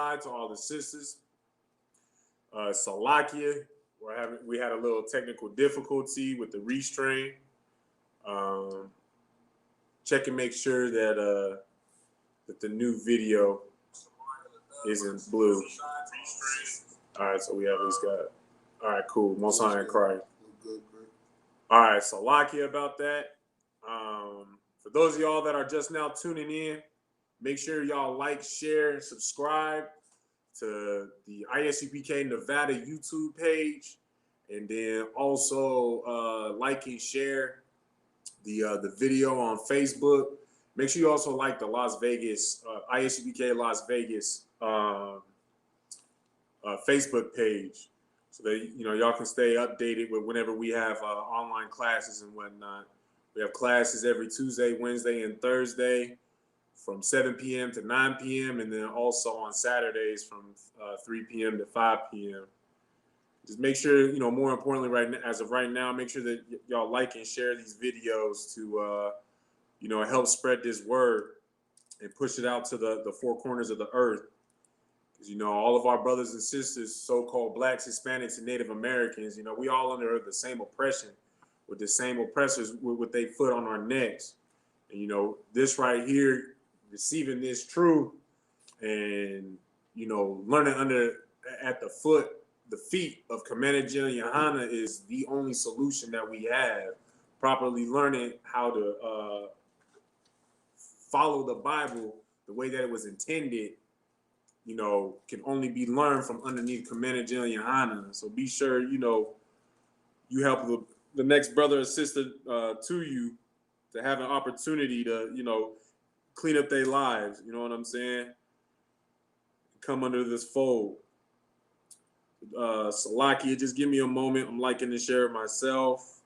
side to all the sisters. Salakia, we had a little technical difficulty with the restream. Check and make sure that that the new video isn't blue. All right, so we at least got. All right, cool. Most High in Christ. All right, so Salakia about that. For those of y'all that are just now tuning in, make sure y'all like, share, and subscribe to the ISUPK Nevada YouTube page, and then also like and share the video on Facebook. Make sure you also like the Las Vegas ISUPK Las Vegas Facebook page, so that y'all can stay updated with whenever we have online classes and whatnot. We have classes every Tuesday, Wednesday, and Thursday from 7 p.m. to 9 p.m. and then also on Saturdays from 3 p.m. to 5 p.m. Just make sure, more importantly, as of right now, make sure that y'all like and share these videos to, help spread this word and push it out to the four corners of the earth. Because, all of our brothers and sisters, so-called blacks, Hispanics, and Native Americans, we all under the same oppression with the same oppressors with their foot on our necks. And, this right here, receiving this truth and, learning at the feet of Commander General Yohana is the only solution that we have. Properly learning how to follow the Bible the way that it was intended, can only be learned from underneath Commander General Yohana. So be sure, you help the next brother or sister to you to have an opportunity to, clean up their lives. You know what I'm saying? Come under this fold. Salakia, just give me a moment. I'm liking to share it myself.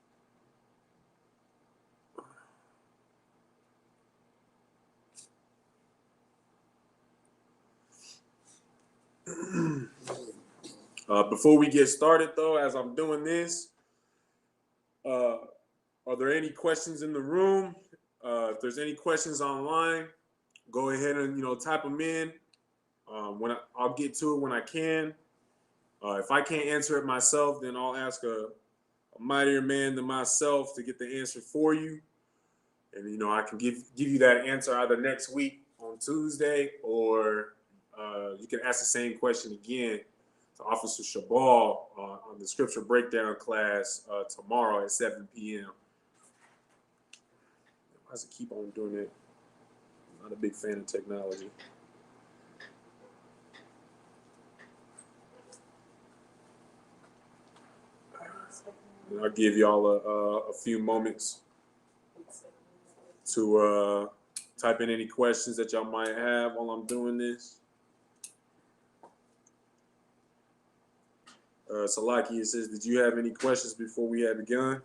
Before we get started, though, as I'm doing this, are there any questions in the room? If there's any questions online, go ahead and type them in. I'll get to it when I can. If I can't answer it myself, then I'll ask a mightier man than myself to get the answer for you. And I can give you that answer either next week on Tuesday, or you can ask the same question again to Officer Shabal on the scripture breakdown class tomorrow at 7 p.m. Why does it keep on doing it? I'm not a big fan of technology. And I'll give y'all a few moments to type in any questions that y'all might have while I'm doing this. Salaki, it says, did you have any questions before we had begun?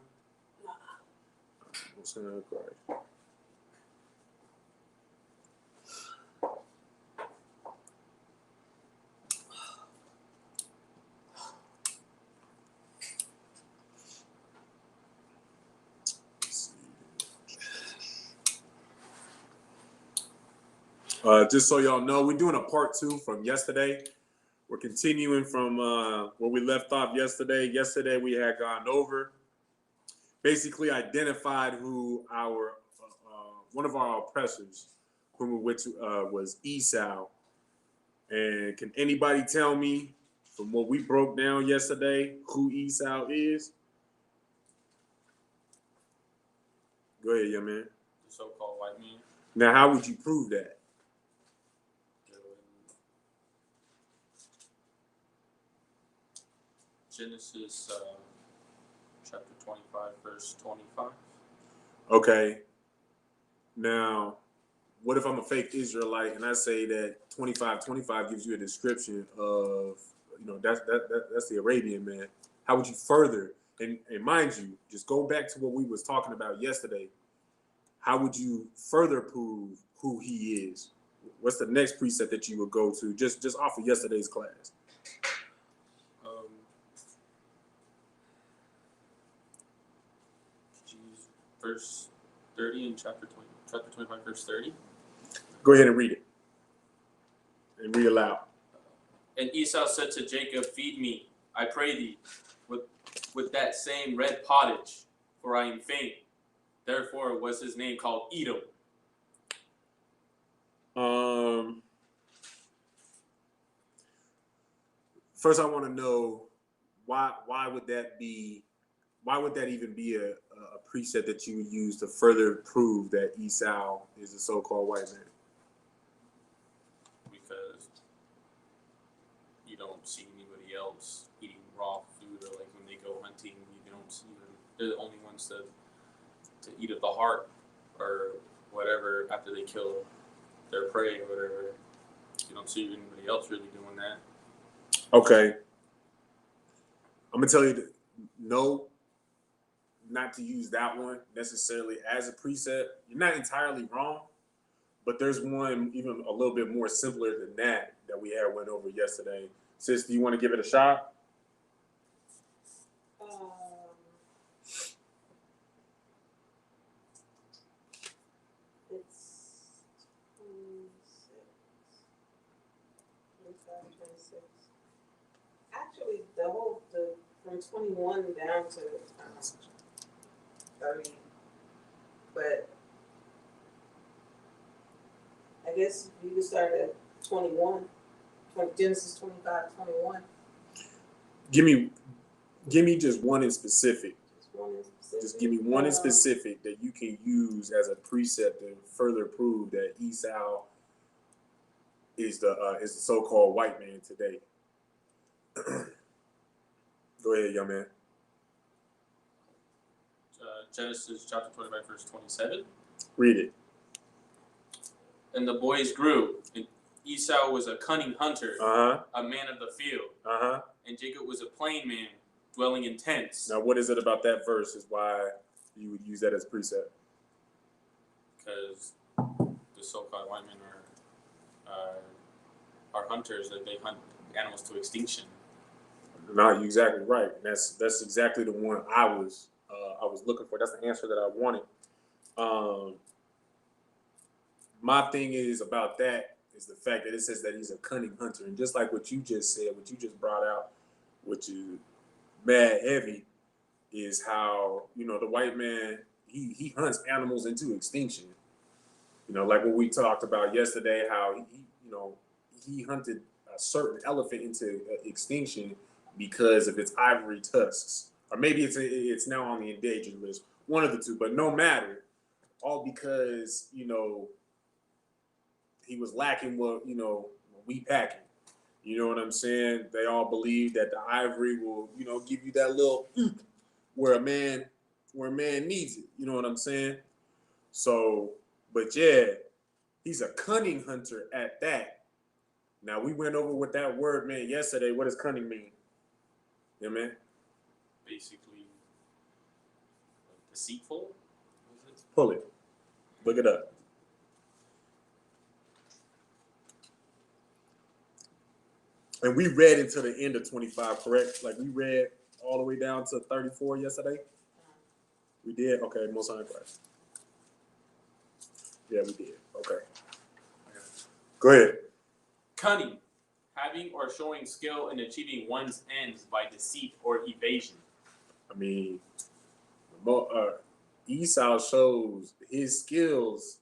Just so y'all know, we're doing a part 2 from yesterday. We're continuing from where we left off yesterday. Yesterday we had gone over, basically identified who our one of our oppressors, which was Esau. And can anybody tell me, from what we broke down yesterday, who Esau is? Go ahead, young man. The so-called white man. Now, how would you prove that? Genesis chapter 25, verse 25. Okay. Now, what if I'm a fake Israelite and I say that 25:25 gives you a description of, that's the Arabian man? How would you further, and mind you, just go back to what we was talking about yesterday. How would you further prove who he is? What's the next precept that you would go to just off of yesterday's class? Verse 30 in chapter 25, verse 30. Go ahead and read it. And read aloud. And Esau said to Jacob, "Feed me, I pray thee, with that same red pottage, for I am faint." Therefore was his name called Edom. First, I want to know why would that even be a precept that you would use to further prove that Esau is a so-called white man? Because you don't see anybody else eating raw food, or like when they go hunting, you don't see them. They're the only ones to eat of the heart or whatever after they kill their prey or whatever. You don't see anybody else really doing that. Okay. I'm gonna tell you no, not to use that one necessarily as a precept. You're not entirely wrong, but there's one even a little bit more simpler than that we went over yesterday. Sis, do you want to give it a shot? It's 26. Actually, from 21 down to 30. But I guess you can start at 21. Genesis 25, 21. Give me just one in specific. Just give me one in specific that you can use as a precept to further prove that Esau is the so-called white man today. Go ahead, young man. Genesis chapter 25, verse 27. Read it. And the boys grew, and Esau was a cunning hunter, a man of the field, and Jacob was a plain man, dwelling in tents. Now, what is it about that verse is why you would use that as precept? Because the so-called white men are hunters, that they hunt animals to extinction. No, you're exactly right. That's exactly the one I was looking for. That's the answer that I wanted. My thing is about that is the fact that it says that he's a cunning hunter, and just like what you just said, what you just brought out, which is mad heavy, is how the white man he hunts animals into extinction. Like what we talked about yesterday, how he hunted a certain elephant into extinction because of its ivory tusks, or maybe it's now on the endangered list, one of the two. But no matter, all because he was lacking what we packing. You know what I'm saying? They all believe that the ivory will give you that little where a man needs it. You know what I'm saying? So, but yeah, he's a cunning hunter at that. Now we went over what that word meant yesterday. What does cunning mean? Yeah, man. Basically, deceitful. Pull it. Look it up. And we read into the end of 25, correct? Like we read all the way down to 34 yesterday. We did. Okay, most high Christ. Yeah, we did. Okay. Go ahead. Cunning, having or showing skill in achieving one's ends by deceit or evasion. I mean, Esau shows his skills,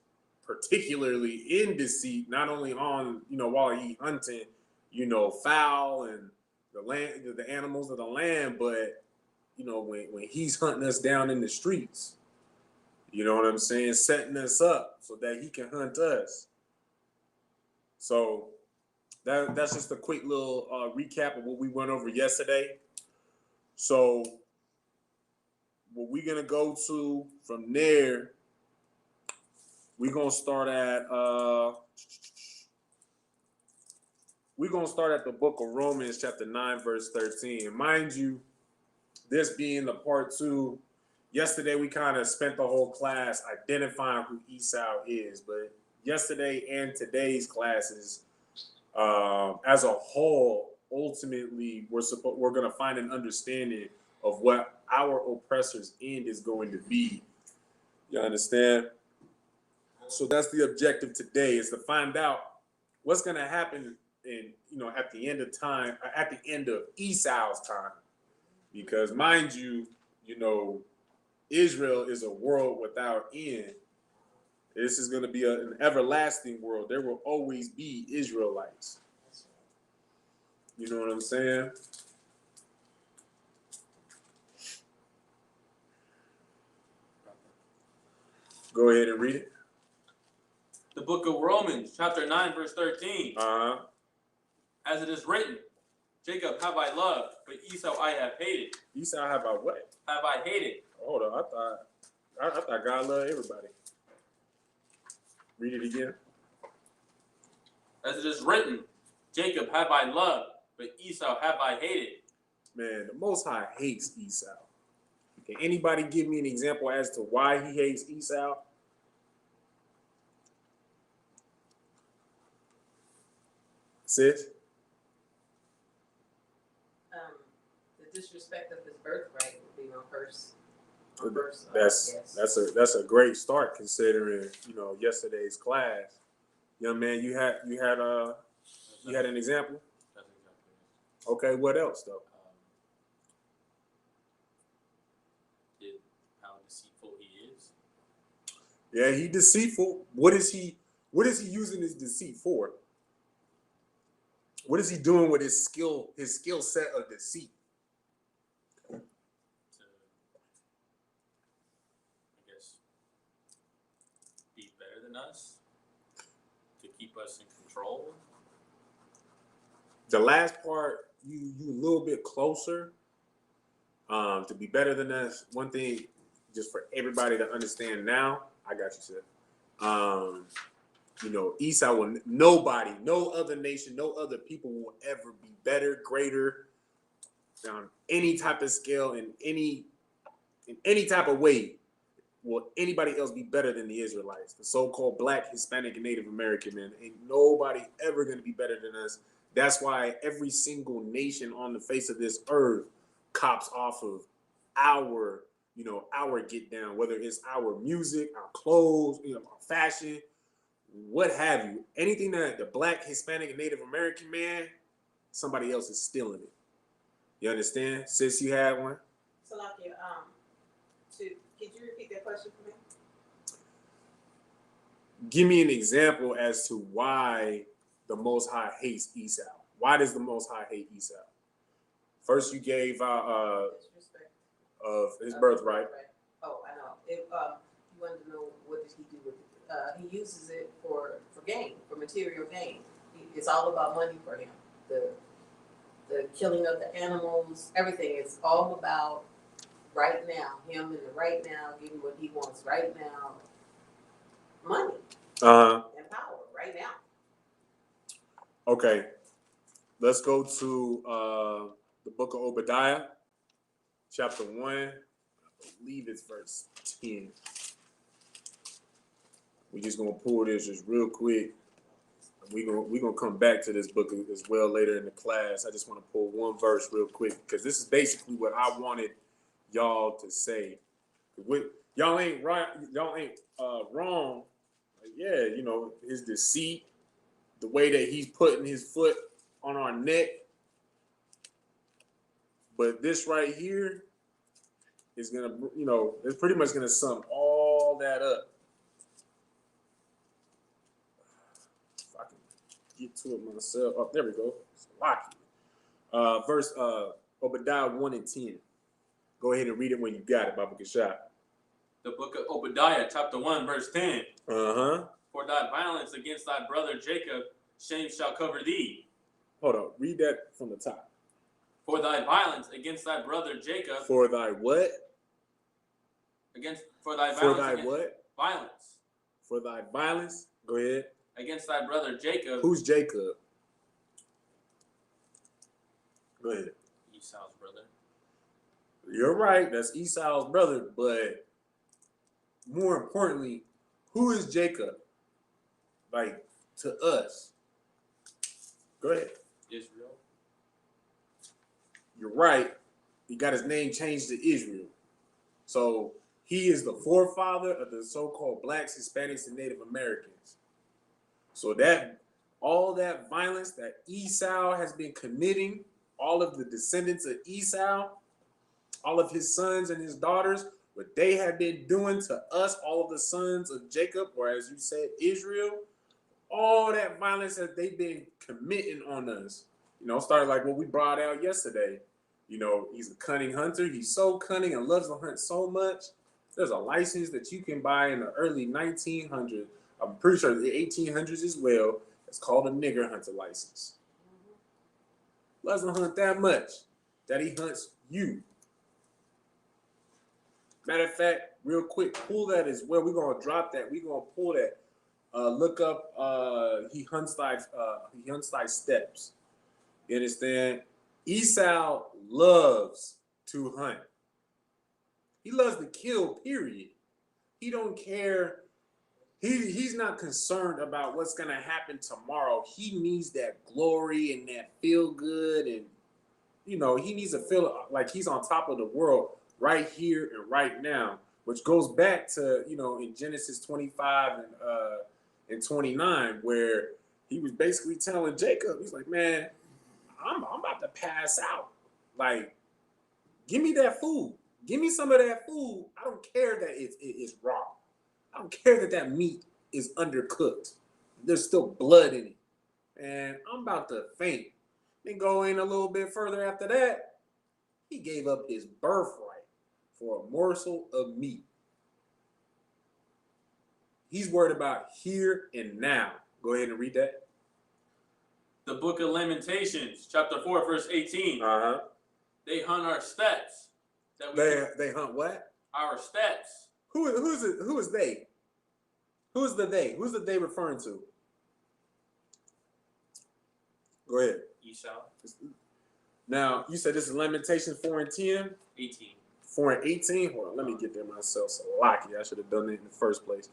particularly in deceit, not only on while he hunting, fowl and the animals of the land, but when he's hunting us down in the streets. You know what I'm saying? Setting us up so that he can hunt us. So that's just a quick little recap of what we went over yesterday. So what we're gonna go to from there, we're gonna start at the book of Romans, chapter 9, verse 13. And mind you, this being the part 2. Yesterday, we kind of spent the whole class identifying who Esau is, but yesterday and today's classes, as a whole, ultimately, we're going to find an understanding of what our oppressor's end is going to be. You understand? So that's the objective today, is to find out what's going to happen and at the end of time, at the end of Esau's time, because mind you, Israel is a world without end. This is going to be an everlasting world. There will always be Israelites. You know what I'm saying? Go ahead and read it. The book of Romans, chapter 9, verse 13. Uh-huh. As it is written, Jacob have I loved, but Esau I have hated. Esau have I what? Have I hated. Hold on, I thought God loved everybody. Read it again. As it is written, Jacob have I loved, but Esau have I hated. Man, the Most High hates Esau. Can anybody give me an example as to why he hates Esau? Sis? The disrespect of his birthright would be my first. That's a great start considering yesterday's class. Young man, you had an example. That's exactly Okay, what else though? How deceitful he is. Yeah, he deceitful. What is he using his deceit for? What is he doing with his skill set of deceit? To, I guess, be better than us. To keep us in control. The last part, you a little bit closer. To be better than us. One thing, just for everybody to understand now, I got you, sir. Esau will nobody, no other nation, no other people will ever be better, greater, on any type of scale, in any type of way. Will anybody else be better than the Israelites, the so-called Black, Hispanic, and Native American, man? Ain't nobody ever going to be better than us. That's why every single nation on the face of this earth cops off of our get down, whether it's our music, our clothes, our fashion, what have you. Anything that the Black, Hispanic, and Native American man, somebody else is stealing it. You understand? Sis, you had one? So like could you repeat that question for me? Give me an example as to why the Most High hates Esau. Why does the Most High hate Esau? First, you gave Disrespect of his birthright. Oh, I know. You wanted to know what did he do with it? He uses it for gain, for material gain. It's all about money for him. The killing of the animals, everything. It's all about right now. Him in the right now, getting what he wants right now. Money and power right now. Okay. Let's go to the book of Obadiah, chapter 1. I believe it's verse 10. We're just gonna pull this just real quick. We're gonna come back to this book as well later in the class. I just want to pull one verse real quick because this is basically what I wanted y'all to say. Y'all ain't right. Y'all ain't wrong. Like, yeah, his deceit, the way that he's putting his foot on our neck. But this right here is gonna, it's pretty much gonna sum all that up. If I can get to it myself. Oh, there we go. It's lucky. Verse Obadiah 1 and 10. Go ahead and read it when you got it, Baba Kashab. The book of Obadiah, chapter 1, verse 10. Uh-huh. For thy violence against thy brother Jacob, shame shall cover thee. Hold on. Read that from the top. For thy violence against thy brother Jacob. For thy what? For thy what? Violence. For thy violence. Go ahead. Against thy brother Jacob. Who's Jacob? Go ahead. Esau's brother. You're right. That's Esau's brother. But more importantly, who is Jacob? Like, to us. Go ahead. Israel. You're right. He got his name changed to Israel. So he is the forefather of the so-called Blacks, Hispanics, and Native Americans. So that all that violence that Esau has been committing, all of the descendants of Esau, all of his sons and his daughters, what they have been doing to us, all of the sons of Jacob, or as you said, Israel, all that violence that they've been committing on us. Started like what we brought out yesterday. He's a cunning hunter. He's so cunning and loves to hunt so much. There's a license that you can buy in the early 1900s. I'm pretty sure the 1800s as well. It's called a nigger hunter license. Loves to hunt that much that he hunts you. Matter of fact, real quick, pull that as well. We're gonna drop that. We're gonna pull that. Look up. He hunts thy steps. You understand? Esau loves to hunt. He loves to kill. Period. He don't care. He's not concerned about what's gonna happen tomorrow. He needs that glory and that feel good, and he needs to feel like he's on top of the world right here and right now, which goes back to in Genesis 25 and 29, where he was basically telling Jacob, he's like, man, I'm about to pass out. Like, give me that food. Give me some of that food. I don't care that it's raw. I don't care that meat is undercooked. There's still blood in it. And I'm about to faint. Then go in a little bit further after that. He gave up his birthright for a morsel of meat. He's worried about here and now. Go ahead and read that. The book of Lamentations, chapter 4, verse 18. Uh-huh. They hunt our steps. They hunt what? Our steps. Who is they? Who's the they? Who's the they referring to? Go ahead. Esau. Now, you said this is Lamentations 4 and 10? 18. 4 and 18? Hold on, let me get there myself. So lucky. I should have done it in the first place.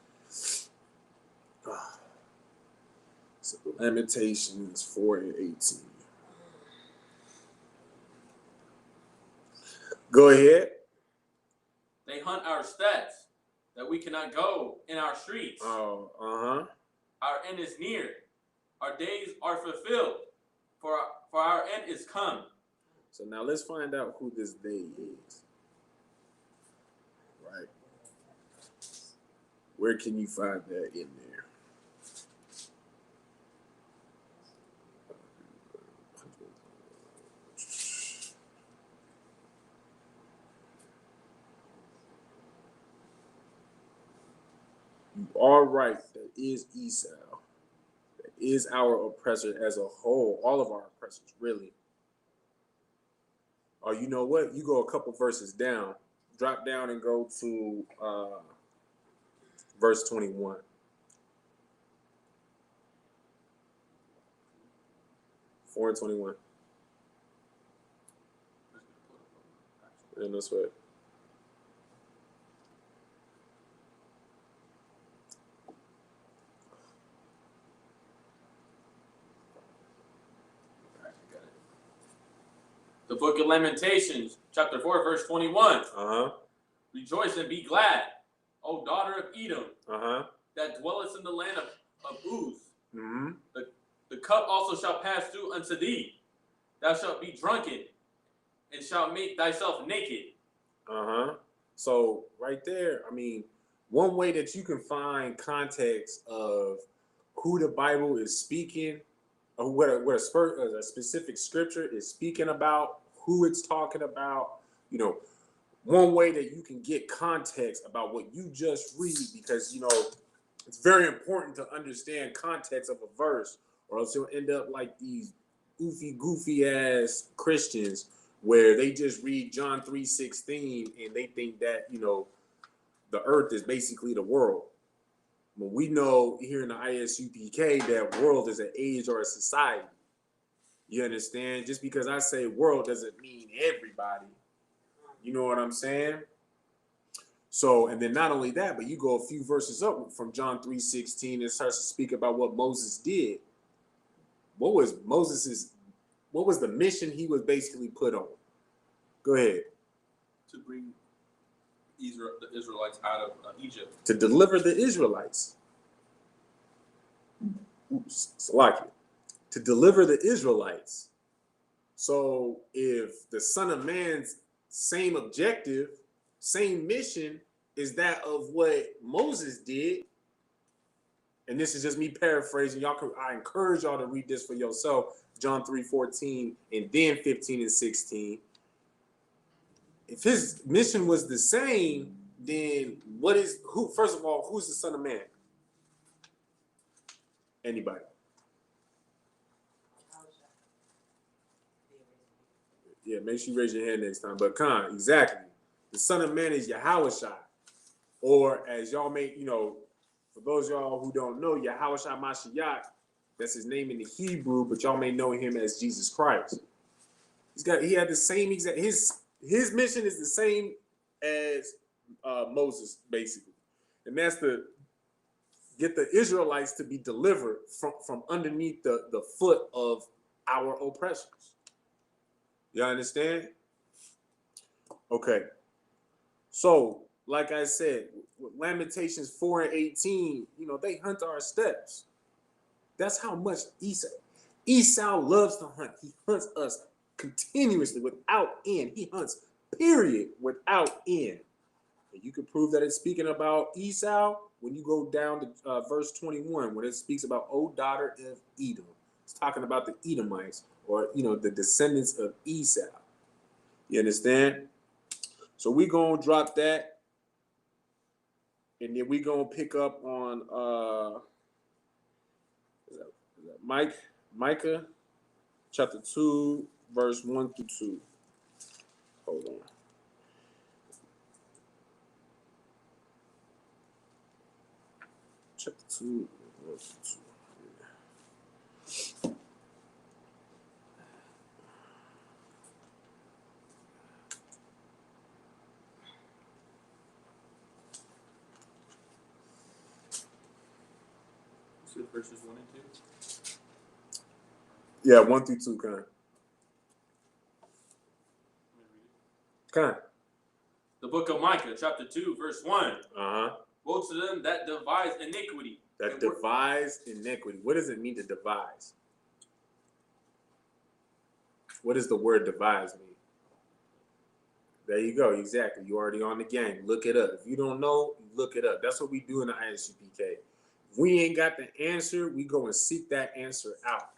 So Lamentations 4 and 18. Go ahead. They hunt our steps, that we cannot go in our streets. Oh, uh-huh. Our end is near. Our days are fulfilled, for our end is come. So now let's find out who this they is. Right. Where can you find that in there? You are right. That is Esau. That is our oppressor as a whole. All of our oppressors, really. Oh, you know what? You go a couple verses down. Drop down and go to verse 21. Four and 21. And that's what. The book of Lamentations, chapter 4, verse 21. Uh-huh. Rejoice and be glad, O daughter of Edom, Uh-huh. that dwellest in the land of Uz. Mm-hmm. The cup also shall pass through unto thee. Thou shalt be drunken, and shalt make thyself naked. Uh-huh. So right there, I mean, one way that you can find context of who the Bible is speaking, or what a specific scripture is speaking about, who it's talking about, one way that you can get context about what you just read, because, it's very important to understand context of a verse, or else you'll end up like these goofy ass Christians where they just read John 3:16 and they think that, the earth is basically the world. But we know here in the ISUPK that world is an age or a society. You understand? Just because I say world doesn't mean everybody. You know what I'm saying? So, and then not only that, but you go a few verses up from John 3:16 and starts to speak about what Moses did. What was the mission he was basically put on? Go ahead. To bring the Israelites out of Egypt. To deliver the Israelites. Oops, Salakia. to deliver the Israelites. So if the Son of Man's same objective, same mission is that of what Moses did, and this is just me paraphrasing, I encourage y'all to read this for yourself, John 3:14 and then 15 and 16. If his mission was the same, then first of all, who's the Son of Man? Anybody? Yeah, make sure you raise your hand next time. But exactly. The Son of Man is Yahushua. Or as y'all may, for those of y'all who don't know, Yahushua Mashiach, that's his name in the Hebrew, but y'all may know him as Jesus Christ. He had the same exact, his mission is the same as Moses, basically. And that's to get the Israelites to be delivered from underneath the foot of our oppressors. You understand? Okay. So, like I said, with Lamentations 4 and 18, they hunt our steps. That's how much Esau loves to hunt. He hunts us continuously without end. He hunts, period, without end. And you can prove that it's speaking about Esau when you go down to verse 21, when it speaks about, O daughter of Edom. It's talking about the Edomites, or, the descendants of Esau. You understand? So we're going to drop that. And then we're going to pick up on Micah chapter 2, verse 1 through 2. Hold on. Chapter 2, verse 2. Verses 1 and 2. Yeah, 1 through 2, Kind. The book of Micah, chapter 2, verse 1. Uh-huh. Woe to them that devise iniquity. That devise iniquity. What does it mean to devise? What does the word devise mean? There you go. Exactly. You're already on the game. Look it up. If you don't know, look it up. That's what we do in the ISUPK. If we ain't got the answer, we go and seek that answer out.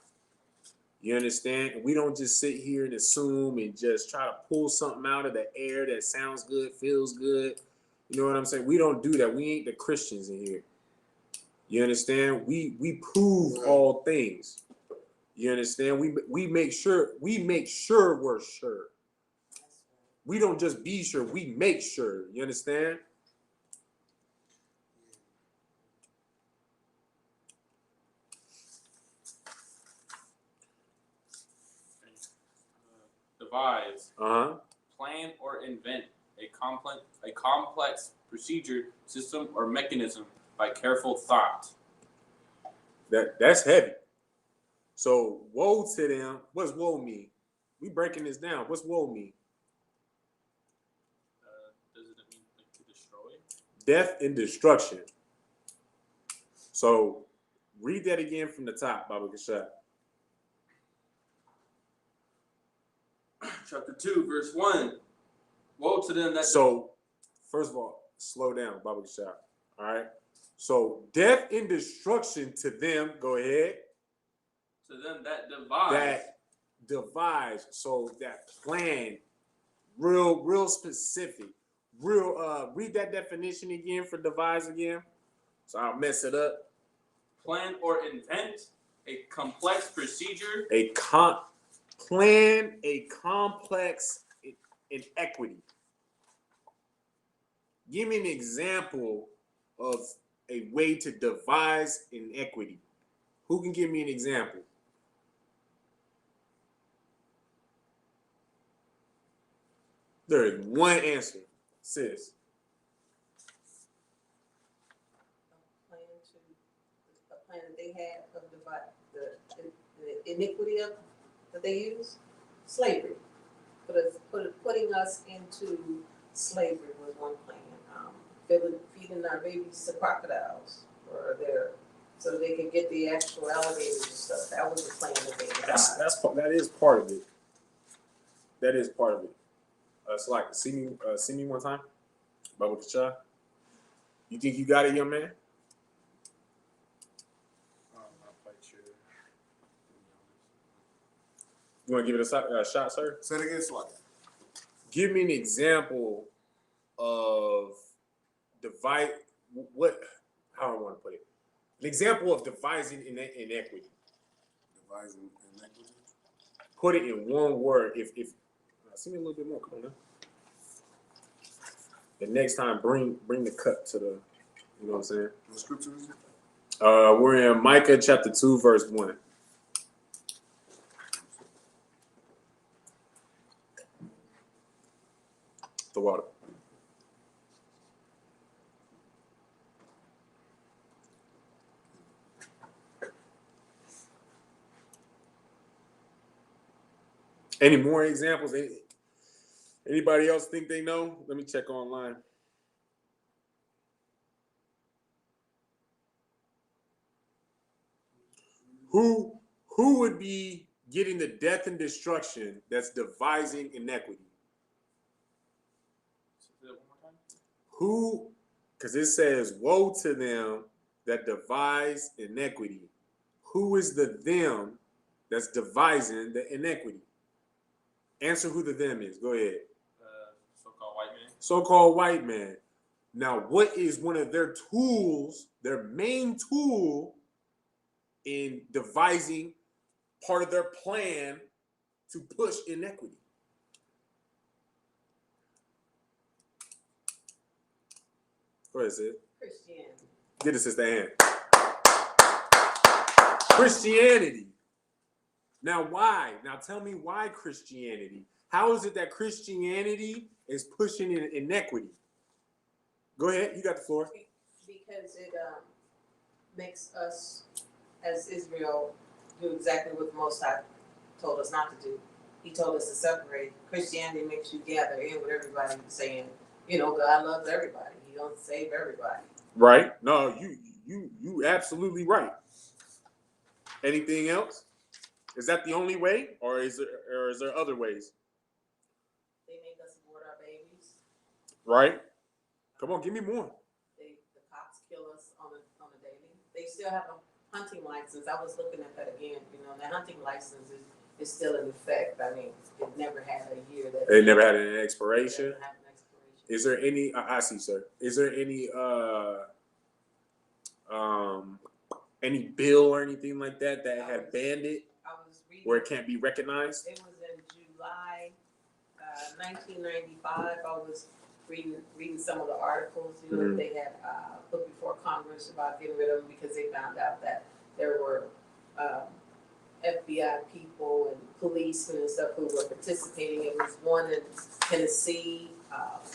You understand? And we don't just sit here and assume and just try to pull something out of the air that sounds good, feels good. You know what I'm saying? We don't do that. We ain't the Christians in here. You understand? We prove all things. You understand? We make sure we're sure. We don't just be sure, we make sure. You understand? Devise, plan or invent a complex procedure, system, or mechanism by careful thought. That's heavy. So woe to them. What's woe mean? We breaking this down. What's woe mean? Doesn't it mean like to destroy? Death and destruction. So read that again from the top, Baba Kashab. Chapter 2, verse 1. Woe to them that... So, first of all, slow down, Baba Kashab. All right? So, death and destruction to them, go ahead. To them that devise. That devise. So, that plan, real specific. Read that definition again for devise again. So, I'll mess it up. Plan or invent a complex procedure. Plan a complex inequity. Give me an example of a way to devise inequity. Who can give me an example? There is one answer, sis. A plan that they had of the iniquity that they use, slavery. Putting us into slavery was one plan. Feeding our babies to crocodiles, or their so they can get the actual alligators and stuff. That was the plan that they devised. That is part of it. That is part of it. It's like see me one time, Bubba Kacha. You think you got it, young man? I'm not quite sure. You want to give it a shot, sir? Say it again, Swat. Give me an example of how do I want to put it? An example of devising inequity. Devising inequity. Put it in one word. If see me a little bit more. Come on now. The next time, bring the cut to the. You know what I'm saying? What scripture is it? We're in Micah chapter 2, verse 1. The water. Any more examples? Anybody else think they know? Let me check online. Who would be getting the death and destruction that's devising inequity? Say that one more time. Who, because it says, woe to them that devise inequity. Who is the them that's devising the inequity? Answer who the them is. Go ahead. So-called white man. So-called white man. Now, what is one of their tools, their main tool in devising part of their plan to push inequity? Go ahead, Sid. Christianity. Get a sister hand. Christianity. Now, why? Now, tell me why Christianity. How is it that Christianity is pushing inequity? Go ahead. You got the floor. Because it makes us, as Israel, do exactly what the Most High told us not to do. He told us to separate. Christianity makes you gather in with everybody saying, you know, God loves everybody. He don't save everybody. Right? No, you absolutely right. Anything else? Is that the only way, or is there other ways? They make us abort our babies. Right? Come on, give me more. The cops kill us on a daily. They still have a hunting license. I was looking at that again. You know, the hunting license is still in effect. I mean, it never had a year that. They never had an expiration. Never had an expiration. Is there any? I see, sir. Is there any bill or anything like that had banned it, I was reading where it can't be recognized? It was in July 1995. I was reading some of the articles, you know, Mhm. they had put before Congress about getting rid of them because they found out that there were FBI people and policemen and stuff who were participating. It was one in Tennessee,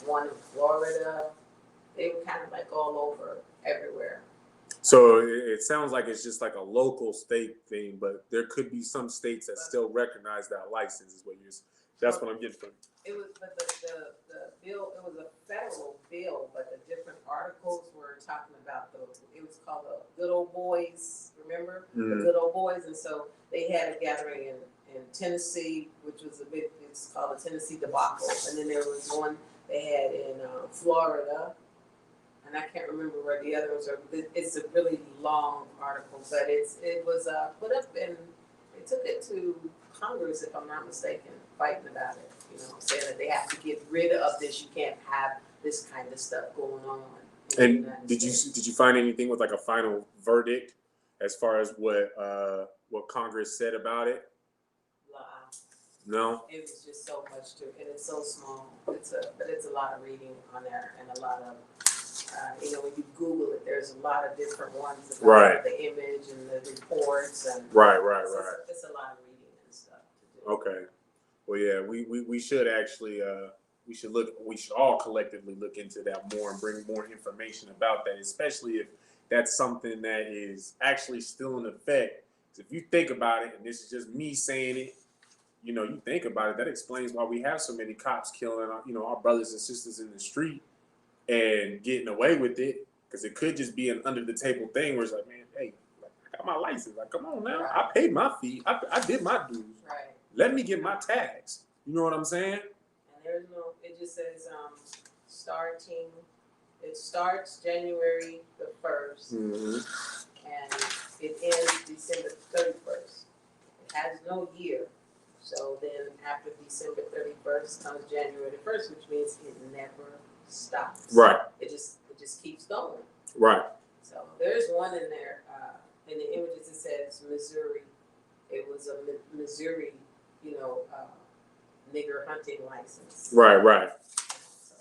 one in Florida. They were kind of like all over everywhere. So it sounds like it's just like a local state thing, but there could be some states that still recognize that license. Is what you're. That's what I'm getting from. It was, but the bill, it was a federal bill, but the different articles were talking about it was called the Good Old Boys, remember? Mm. The Good Old Boys, and so they had a gathering in Tennessee, which was it's called the Tennessee debacle, and then there was one they had in Florida, and I can't remember where the other ones are. It's a really long article, but it was put up and they took it to Congress, if I'm not mistaken, fighting about it, you know, saying that they have to get rid of this. You can't have this kind of stuff going on. And did you find anything with like a final verdict as far as what Congress said about it? No. It was just so much to it, and it's so small. But it's a lot of reading on there, and a lot of you know, when you Google it, there's a lot of different ones about Right. the image and the reports and Right. It's a lot of reading and stuff to do. Okay. Well, yeah, we should actually we should all collectively look into that more and bring more information about that, especially if that's something that is actually still in effect. So if you think about it, and this is just me saying it, you know, you think about it, that explains why we have so many cops killing our brothers and sisters in the street and getting away with it, because it could just be an under the table thing where it's like, man, hey, got my license. Like, come on now. Right. I paid my fee. I did my dues. Right. Let me get my tags. You know what I'm saying? And there's no, it just says, it starts January the 1st and it ends December 31st. It has no year. So then after December 31st comes January the 1st, which means it never stops. Right. It just keeps going. Right. So there's one in there, in the images it says Missouri. It was a Missouri, nigger hunting license. Right. Right. So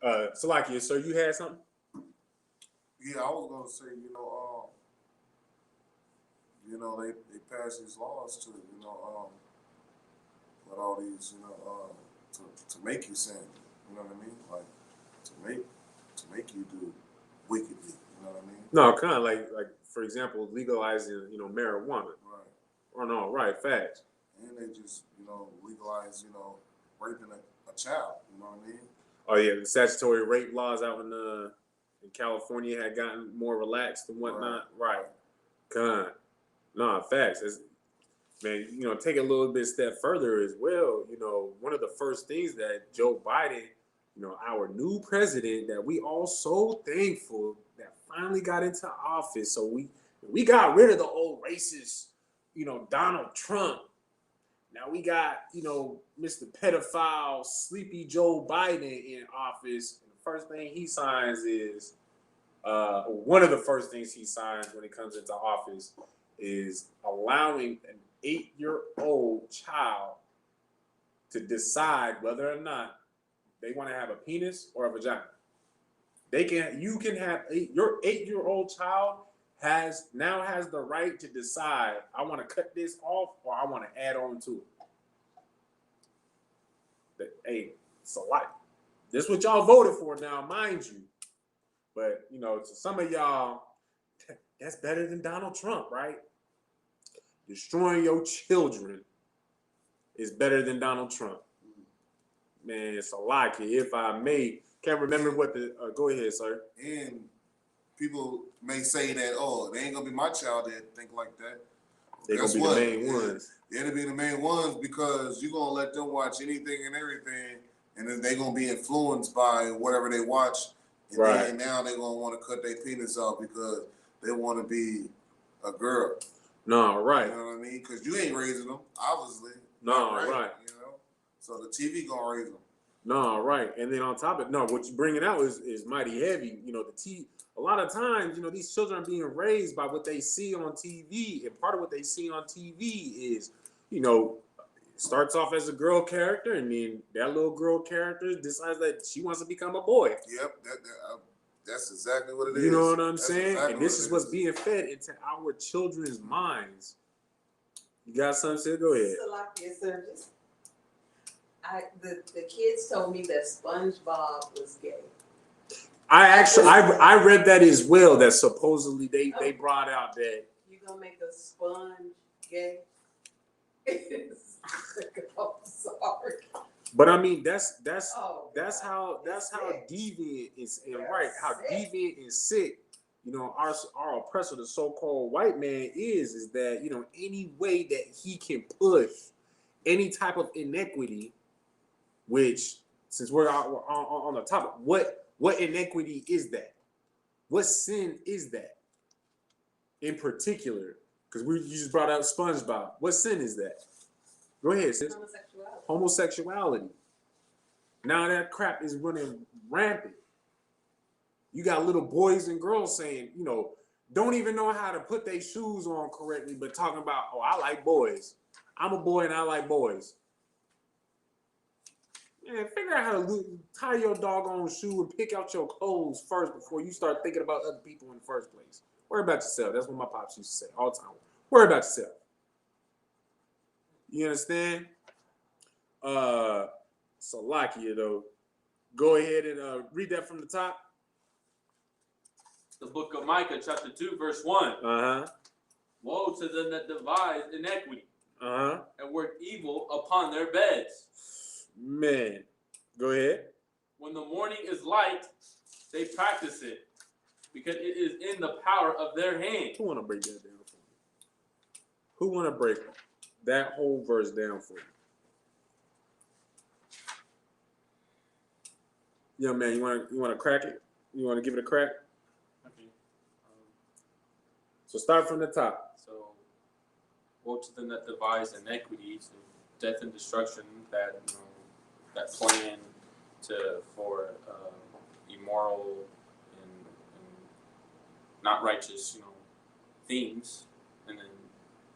yeah. Salakia, sir, you had something? Yeah, I was gonna say, they passed these laws to, with all these, to make you sin. You know what I mean? Like to make you do wickedly. You know what I mean? No, kind of like for example, legalizing, marijuana. Right. Oh no, right, facts. And they just, legalize, raping a child. You know what I mean? Oh yeah, the statutory rape laws out in California had gotten more relaxed and whatnot. Right. Kind. No, facts. Man, take it a little bit step further as well. One of the first things that Joe Biden, our new president, that we all so thankful that finally got into office. So we got rid of the old racist, Donald Trump. Now we got, Mr. Pedophile, Sleepy Joe Biden in office. And the first thing he signs is, one of the first things he signs when he comes into office is allowing an 8-year-old child to decide whether or not they want to have a penis or a vagina. Your 8-year-old child has the right to decide, I want to cut this off or I want to add on to it. Hey, it's a lot. This is what y'all voted for now, mind you. But, to some of y'all, that's better than Donald Trump, right? Destroying your children is better than Donald Trump. Man, it's a lot. If I may, can't remember what go ahead, sir. And people may say that, oh, they ain't gonna be my child that think like that. They're gonna be the main ones. They're gonna be the main ones because you're gonna let them watch anything and everything, and then they're gonna be influenced by whatever they watch. And right. then now they're gonna want to cut their penis off because they want to be a girl. No, right. You know what I mean? Because you ain't raising them, obviously. No, right. So the TV gonna raise them. No, right. And then on top of what you're bringing out is mighty heavy. A lot of times, these children are being raised by what they see on TV. And part of what they see on TV is, it starts off as a girl character, and then that little girl character decides that she wants to become a boy. Yep, that's exactly what it is. You know what I'm saying? Exactly and this is what's being fed into our children's minds. You got something to say? Go ahead. The kids told me that SpongeBob was gay. I read that as well. That supposedly they brought out that you gonna make a sponge gay. I'm sorry. But I mean that's how deviant is and right how deviant and sick our oppressor, the so-called white man, is that any way that he can push any type of inequity, which since we're on the topic, what inequity is that? What sin is that in particular? Because you just brought out SpongeBob. What sin is that? Go ahead, sis. Homosexuality. Now that crap is running rampant. You got little boys and girls saying, don't even know how to put their shoes on correctly, but talking about, oh, I like boys. I'm a boy and I like boys. Man, figure out how to tie your doggone shoe and pick out your clothes first before you start thinking about other people in the first place. Worry about yourself. That's what my pops used to say all the time. Worry about yourself. You understand? Salakia, though. Go ahead and read that from the top. The book of Micah, chapter 2, verse 1. Uh-huh. Woe to them that devise iniquity and work evil upon their beds. Man. Go ahead. When the morning is light, they practice it. because it is in the power of their hand. Who want to break that down for you? Who want to break that whole verse down for you? Young man, you want to crack it? You want to give it a crack? Okay. So start from the top. So, woe to them that devise iniquity, so death and destruction, that that plan for immoral and not righteous, themes, and then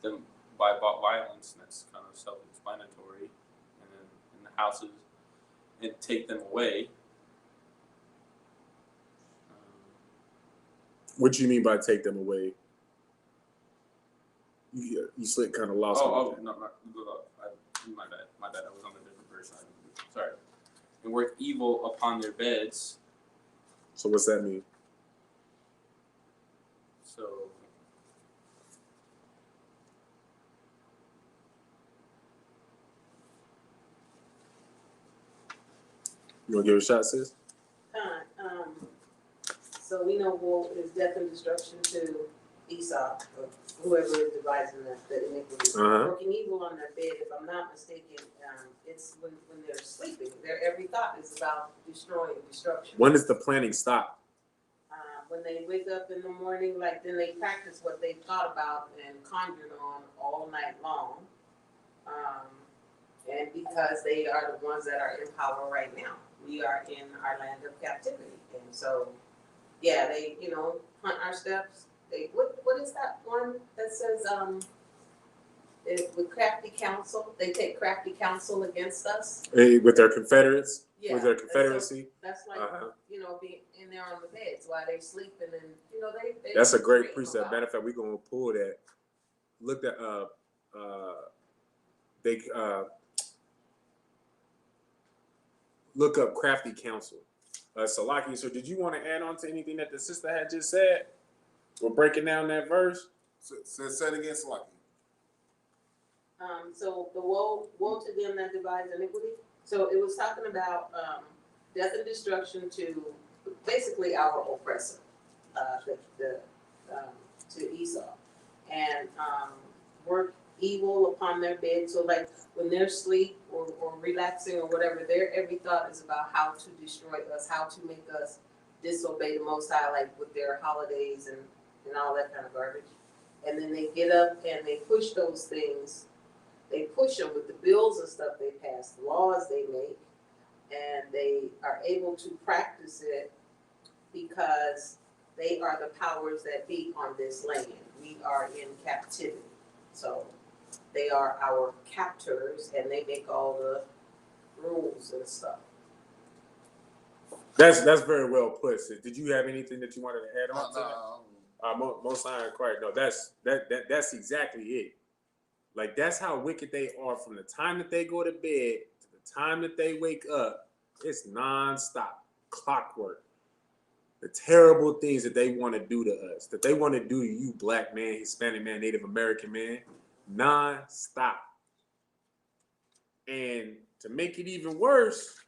them by violence, and that's kind of self-explanatory, and then in the houses, and take them away. What do you mean by take them away? You slick kind of lost me. No, my bad. I was on a different verse. Sorry. And work evil upon their beds. So what's that mean? So You want to give it a shot, sis? So we know woe is death and destruction to Esau, or whoever is devising the iniquity. Working evil on their bed, if I'm not mistaken, it's when they're sleeping. Their every thought is about destroying, destruction. When does the planning stop? When they wake up in the morning, then they practice what they thought about and conjured on all night long. And because they are the ones that are in power right now. We are in our land of captivity. And so, yeah, they, hunt our steps. What is that one that says, with crafty counsel, they take crafty counsel against us? With their Confederates? Yeah. With their Confederacy? That's like, being in there on the beds while they sleeping and, they That's a great dream precept. about Matter of fact, we're going to pull that. Look at, look up crafty counsel. Salaki, so did you want to add on to anything that the sister had just said? We're breaking down that verse. Say it again, Salaki. So the woe to them that devise iniquity. So it was talking about death and destruction to basically our oppressor, to Esau, and work evil upon their bed. So like when they're asleep or relaxing or whatever, their every thought is about how to destroy us, how to make us disobey the Most High, like with their holidays and all that kind of garbage. And then they get up and they push those things. They push them with the bills and stuff they pass, the laws they make, and they are able to practice it because they are the powers that be on this land. We are in captivity. So they are our captors and they make all the rules and stuff. That's very well put, sis. Did you have anything that you wanted to add on to that? No. Most High quiet. No, that's exactly it. Like that's how wicked they are from the time that they go to bed to the time that they wake up. It's nonstop, clockwork. The terrible things that they want to do to us, that they want to do to you, black man, Hispanic man, Native American man, nonstop. And to make it even worse,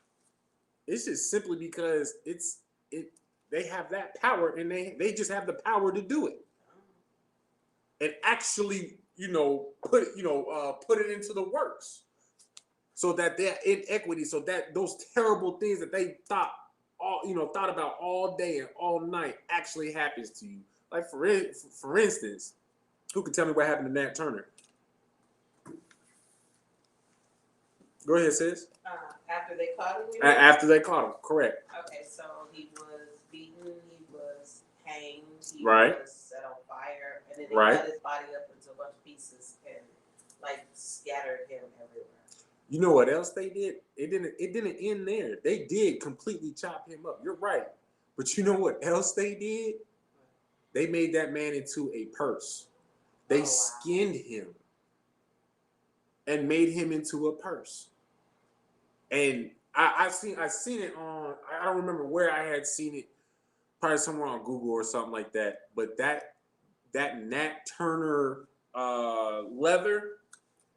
it's just simply because they have that power and they just have the power to do it. And actually, put it into the works. So that they're in equity, so that those terrible things that they thought about all day and all night actually happens to you. Like for instance, who can tell me what happened to Nat Turner? Go ahead, sis. After they caught him? After they caught him, correct. Okay, so he was beaten, he was hanged, he Right. was set on fire, and then they Right. cut his body up into a bunch of pieces and scattered him everywhere. You know what else they did? It didn't end there. They did completely chop him up. You're right. But you know what else they did? They made that man into a purse. They skinned him and made him into a purse. And I seen it on, I don't remember where I had seen it, probably somewhere on Google or something like that. But that Nat Turner leather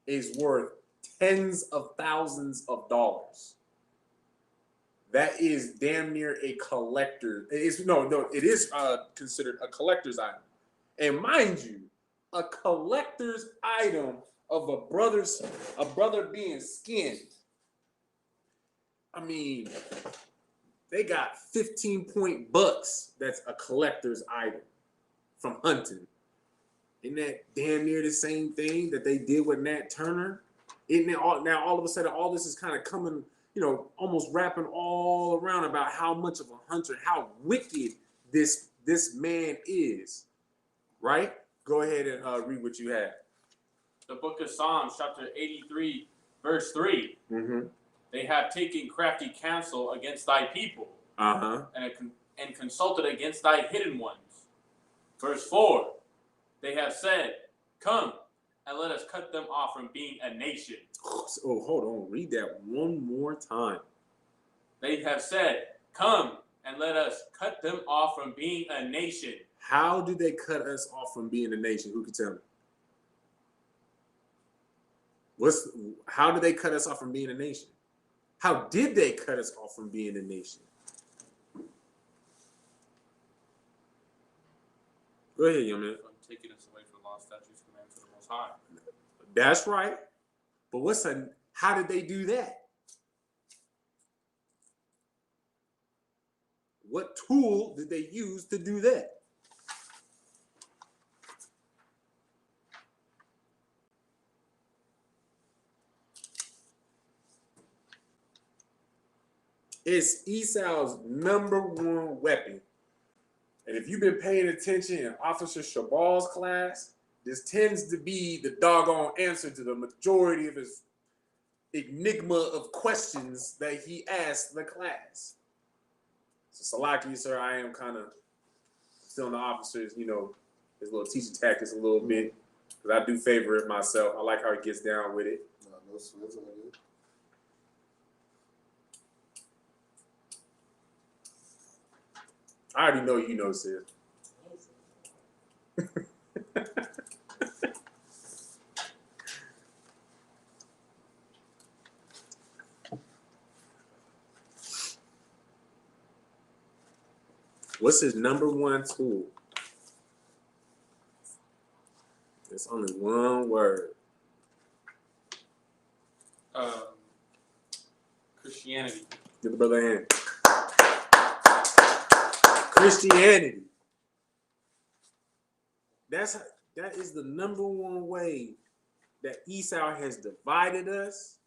is worth tens of thousands of dollars. that is damn near a collector. It is considered a collector's item. And mind you, a collector's item of a brother being skinned. I mean, they got 15-point bucks. That's a collector's item from hunting. Isn't that damn near the same thing that they did with Nat Turner? Now all of a sudden, all this is kind of coming, almost wrapping all around about how much of a hunter, how wicked this man is, right? Go ahead and read what you have. The book of Psalms, chapter 83, verse 3. Mm-hmm. They have taken crafty counsel against thy people, and consulted against thy hidden ones. Verse 4. They have said, come, and let us cut them off from being a nation. Oh, hold on. Read that one more time. They have said, come, and let us cut them off from being a nation. How did they cut us off from being a nation? Who can tell me? How did they cut us off from being a nation? How did they cut us off from being a nation? Go ahead, young man. Taking us away from law, statutes, commandments of the Most High. That's right. But how did they do that? What tool did they use to do that? It's Esau's number one weapon. And if you've been paying attention in Officer Shabal's class, this tends to be the doggone answer to the majority of his enigma of questions that he asks the class. So Salaki, sir, I am kind of still in the officers, his little teaching tactics a little bit. Because I do favor it myself. I like how he gets down with it. No sweats on it. I already know you know, sis. What's his number one tool? It's only one word. Christianity. Give the brother a hand. Christianity. That is the number one way that Esau has divided us,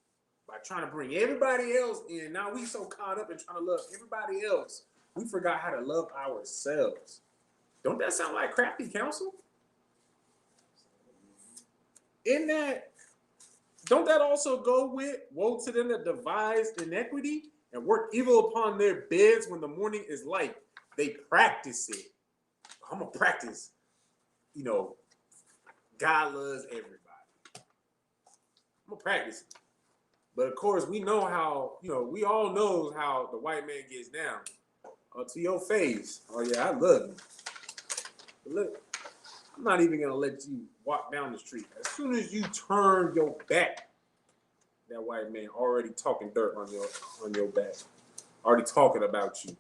by trying to bring everybody else in. Now we so caught up in trying to love everybody else, we forgot how to love ourselves. Don't that sound like crafty counsel? Don't that also go with woe to them that devise iniquity and work evil upon their beds when the morning is light? They practice it. I'm gonna practice, God loves everybody. I'm gonna practice it. But of course, we know how, we all know how the white man gets down. To your face. Oh yeah, I love you. But look, I'm not even gonna let you walk down the street. As soon as you turn your back, that white man already talking dirt on your back. Already talking about you.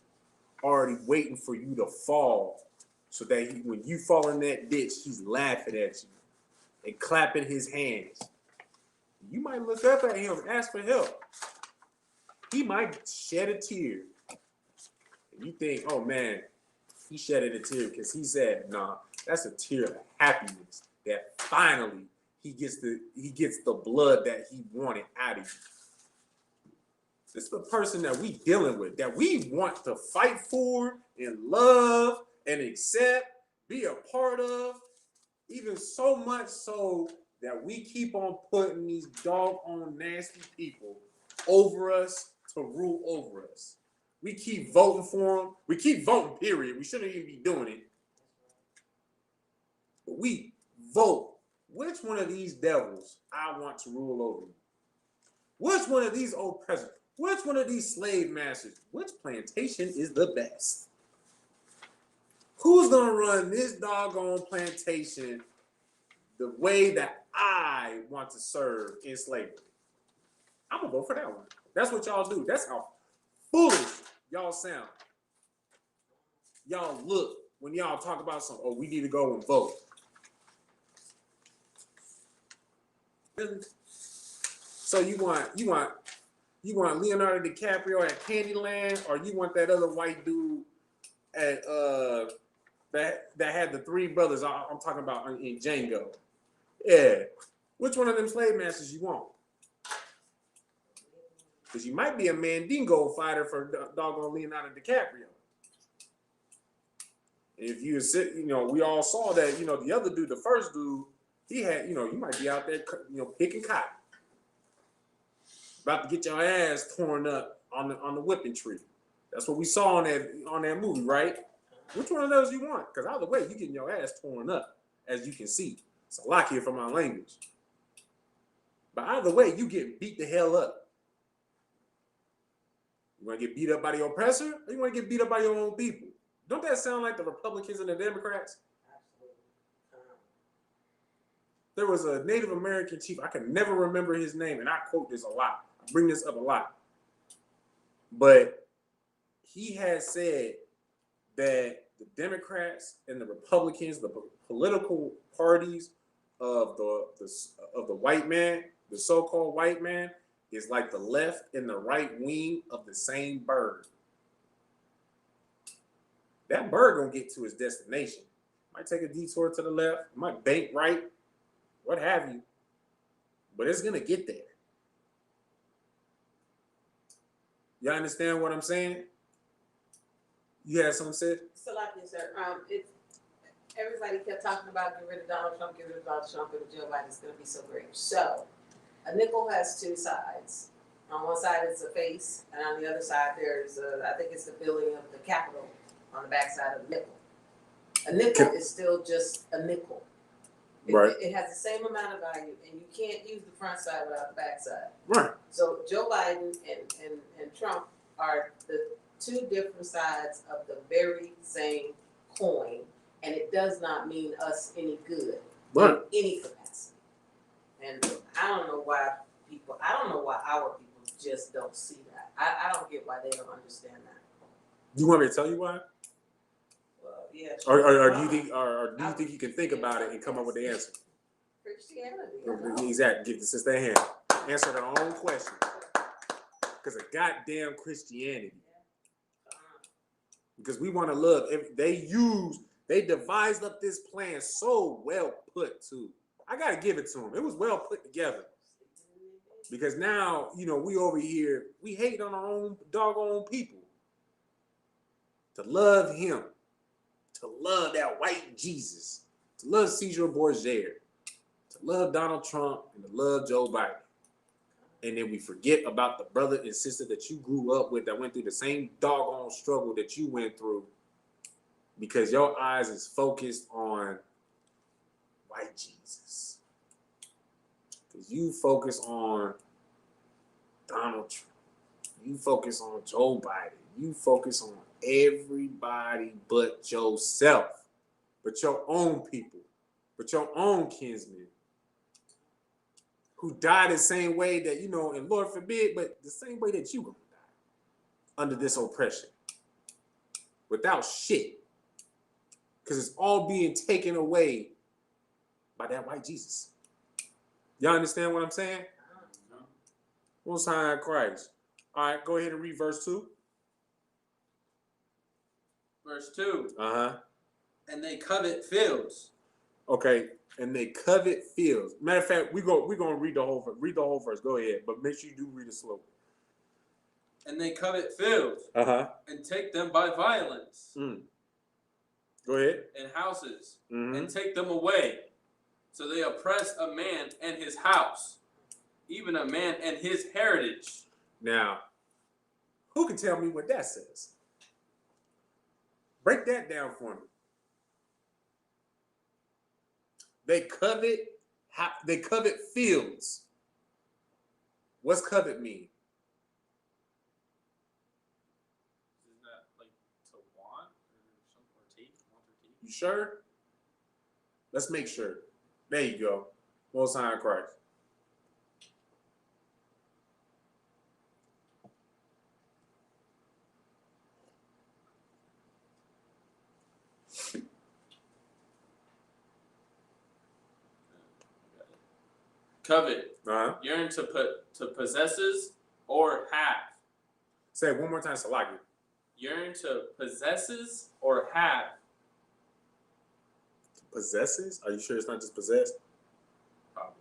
Already waiting for you to fall. So that when you fall in that ditch, he's laughing at you and clapping his hands. You might look up at him and ask for help. He might shed a tear. And you think, oh man, he shedded a tear because he said, nah, that's a tear of happiness that finally he gets the blood that he wanted out of you. This is the person that we dealing with, that we want to fight for and love and accept, be a part of, even so much so that we keep on putting these doggone nasty people over us to rule over us. We keep voting for them. We keep voting, period. We shouldn't even be doing it. But we vote. Which one of these devils I want to rule over me? Which one of these oppressors? Which one of these slave masters? Which plantation is the best? Who's going to run this doggone plantation the way that I want to serve in slavery? I'm going to vote for that one. That's what y'all do. That's how foolish y'all sound. Y'all look when y'all talk about something. Oh, we need to go and vote. Really? So you want Leonardo DiCaprio at Candyland, or you want that other white dude at that had the three brothers I'm talking about in Django? Yeah. Which one of them slave masters you want? Because you might be a Mandingo fighter for doggone Leonardo DiCaprio. And if you sit, we all saw that, the other dude, the first dude, he had, you might be out there, picking cotton. About to get your ass torn up on the whipping tree. That's what we saw on that movie, right? Which one of those you want? Because either way, you getting your ass torn up, as you can see. It's a lot here for my language. But either way, you get beat the hell up. You want to get beat up by the oppressor, or you want to get beat up by your own people? Don't that sound like the Republicans and the Democrats? There was a Native American chief. I can never remember his name, and I quote this a lot. I bring this up a lot. But he has said that the Democrats and the Republicans, the political parties of the white man, the so-called white man, is like the left and the right wing of the same bird. That bird gonna get to his destination. Might take a detour to the left, might bank right, what have you, but it's gonna get there. Y'all understand what I'm saying? You had something said? So like this, sir, everybody kept talking about getting rid of Donald Trump, and Joe Biden's gonna be so great. So a nickel has two sides. On one side it's a face, and on the other side there's I think it's the building of the Capitol on the back side of the nickel. A nickel is still just a nickel. Right. It has the same amount of value, and you can't use the front side without the back side. Right. So Joe Biden and Trump are the two different sides of the very same coin, and it does not mean us any good in any capacity. And I don't know why our people just don't see that. I don't get why they don't understand that. You want me to tell you why? Well, yeah. Or do you think you can think about it and come up with the answer? Christianity. Exactly. Give the sister a hand. Answer their own question. Because of goddamn Christianity. Because we want to love. They devised up this plan so well put too. I gotta give it to them. It was well put together. Because now, we over here, we hate on our own doggone people. To love him. To love that white Jesus. To love Cesar Borgia. To love Donald Trump and to love Joe Biden. And then we forget about the brother and sister that you grew up with that went through the same doggone struggle that you went through because your eyes is focused on white Jesus. Because you focus on Donald Trump. You focus on Joe Biden. You focus on everybody but yourself, but your own people, but your own kinsmen who died the same way that, and Lord forbid, but the same way that you gonna die under this oppression without shit. Because it's all being taken away by that white Jesus. Y'all understand what I'm saying? Most High Christ. All right, go ahead and read verse 2. Verse 2. Uh-huh. And they covet fields. Okay, and they covet fields. Matter of fact, we're gonna read the whole verse. Read the whole verse. Go ahead, but make sure you do read it slow. And they covet fields. Uh-huh. And take them by violence. Go ahead. And houses. And take them away. So they oppress a man and his house, even a man and his heritage. Now, who can tell me what that says? Break that down for me. They covet fields. What's covet mean? Isn't that like to want or something, or take? Want or take? You sure? Let's make sure. There you go. Most High Christ. Covet. Uh-huh. Yearn to possesses or have. Say it one more time, Salaki. Yearn to possesses or have. Possesses? Are you sure it's not just possessed? Probably.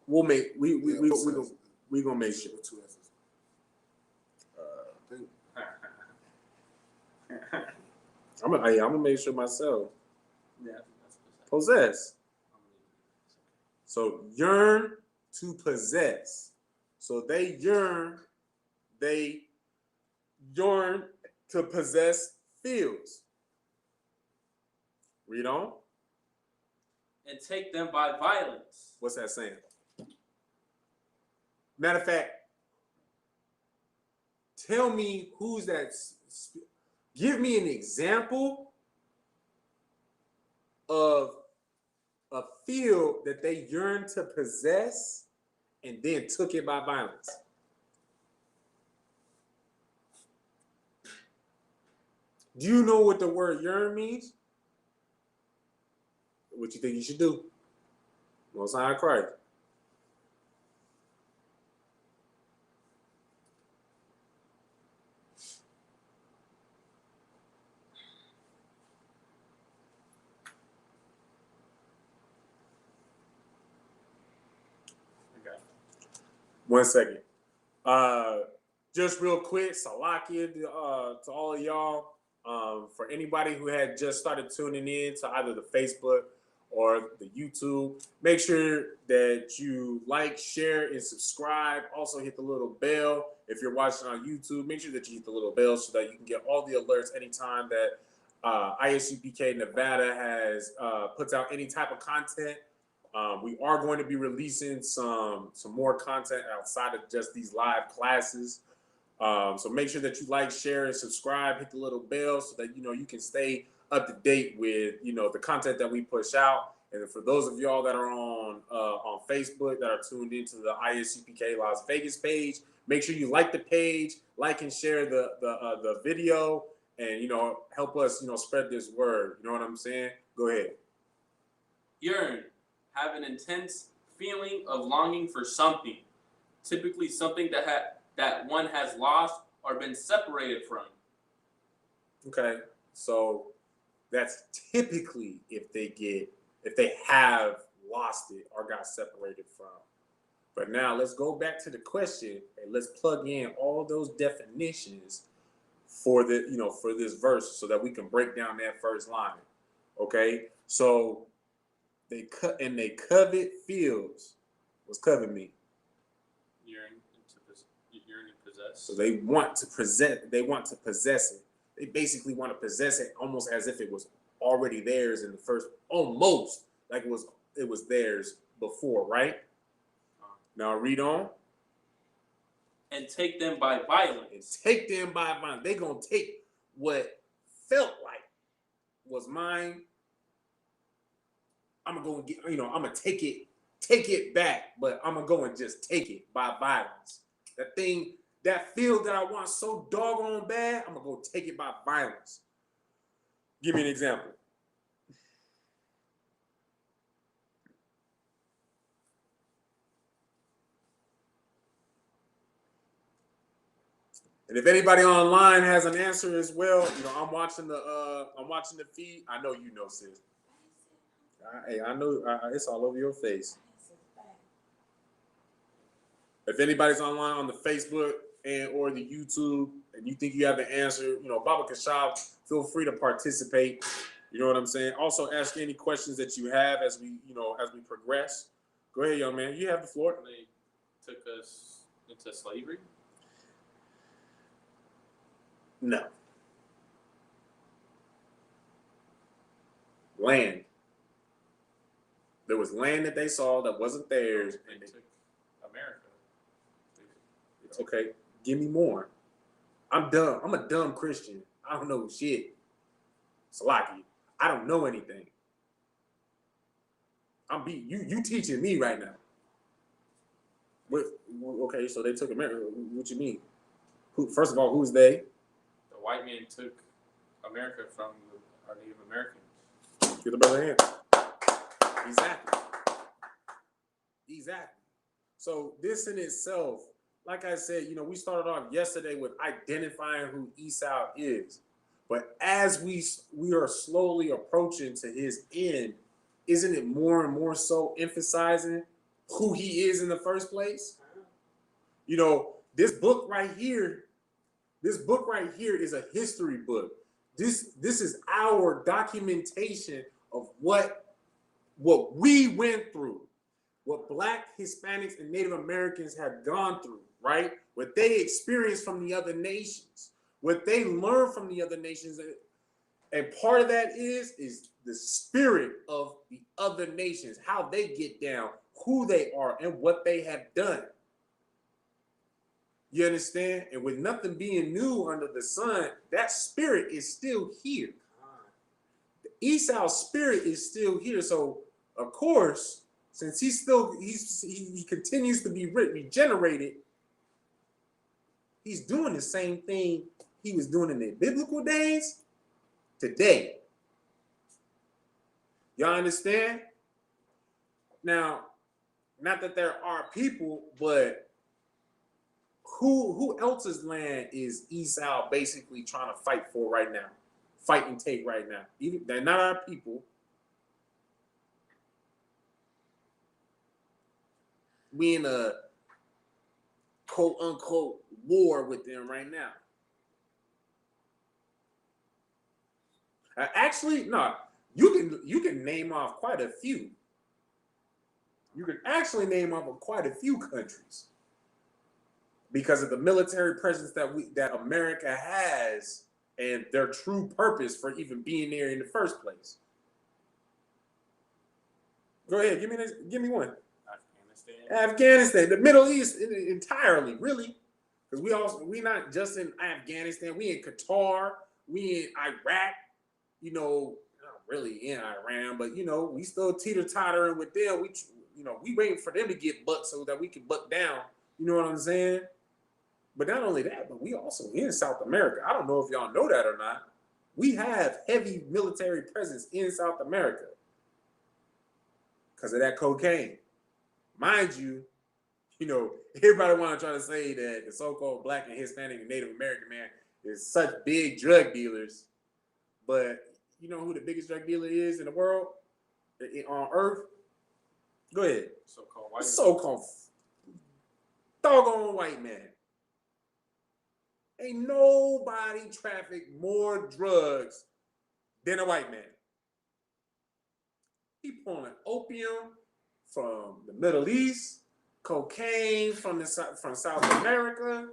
We'll make we possessed. we gonna make sure. With two S's. I think I'm gonna make sure myself. Yeah, that's possessed. Possess. So yearn to possess. So they yearn to possess fields. Read on. And take them by violence. What's that saying? Matter of fact, tell me who's that. Give me an example of a field that they yearned to possess and then took it by violence. Do you know what the word yearn means? What you think you should do? Most High Christ. Okay. 1 second. Just real quick, Salakia to all of y'all. For anybody who had just started tuning in to either the Facebook or the YouTube, make sure that you like, share, and subscribe. Also hit the little bell. If you're watching on YouTube, make sure that you hit the little bell so that you can get all the alerts anytime that ISUPK Nevada has puts out any type of content. We are going to be releasing some more content outside of just these live classes. So make sure that you like, share, and subscribe. Hit the little bell so that you can stay up to date with the content that we push out. And for those of y'all that are on Facebook that are tuned into the ISUPK Las Vegas page, make sure you like the page, like and share the video, and help us spread this word. You know what I'm saying? Go ahead. Yearn. Have an intense feeling of longing for something, typically something that one has lost or been separated from. Okay, so that's typically if they have lost it or got separated from. But now let's go back to the question and let's plug in all those definitions for for this verse so that we can break down that first line. Okay, so they covet fields. What's covet mean? Yearn to possess. So they want to possess it. They basically want to possess it almost as if it was already theirs in the first, almost like it was theirs before, right? Now read on. And take them by violence. They're gonna take what felt like was mine. I'm gonna get, I'm gonna take it back, but I'm gonna go and just take it by violence. That field that I want so doggone bad, I'm gonna go take it by violence. Give me an example. And if anybody online has an answer as well, I'm watching the feed. I know sis. Hey, I know it's all over your face. If anybody's online on the Facebook and or the YouTube and you think you have the answer, Baba Kashab, feel free to participate. You know what I'm saying? Also ask any questions that you have as we progress. Go ahead, young man. You have the floor. They took us into slavery? No. Land. There was land that they saw that wasn't theirs. They took America. Okay, give me more. I'm dumb. I'm a dumb Christian. I don't know shit. Salaki, I don't know anything. You teaching me right now. Okay, so they took America. What you mean? First of all, who's they? The white man took America from our Native Americans. Give the brother a hand. Exactly. Exactly. So this in itself, like I said, you know, we started off yesterday with identifying who Esau is. But as we are slowly approaching to his end, isn't it more and more so emphasizing who he is in the first place? You know, this book right here is a history book. This is our documentation of what we went through, what Black, Hispanics, and Native Americans have gone through, right? What they experienced from the other nations, what they learned from the other nations. And part of that is the spirit of the other nations, how they get down, who they are, and what they have done. You understand? And with nothing being new under the sun, that spirit is still here. Esau's spirit is still here. So, of course, since he continues to be regenerated, he's doing the same thing he was doing in the biblical days today. Y'all understand? Now, not that there are people, but who else's land is Esau basically trying to fight for right now? Fight and take right now. Even they're not our people. We in a quote unquote war with them right now. Actually, no. You can name off quite a few. You can actually name off quite a few countries because of the military presence that America has and their true purpose for even being there in the first place. Go ahead, give me one. Afghanistan, the Middle East entirely, really, because we not just in Afghanistan, we in Qatar, we in Iraq, you know, not really in Iran, but you know, we still teeter-tottering with them. We waiting for them to get bucked so that we can buck down. You know what I'm saying? But not only that, but we also in South America. I don't know if y'all know that or not. We have heavy military presence in South America because of that cocaine. Mind you, everybody want to try to say that the so-called Black and Hispanic and Native American man is such big drug dealers. But you know who the biggest drug dealer is in the world? On Earth? Go ahead. So-called white. So-called doggone white man. Ain't nobody traffic more drugs than a white man. He pulling opium from the Middle East, cocaine from South America.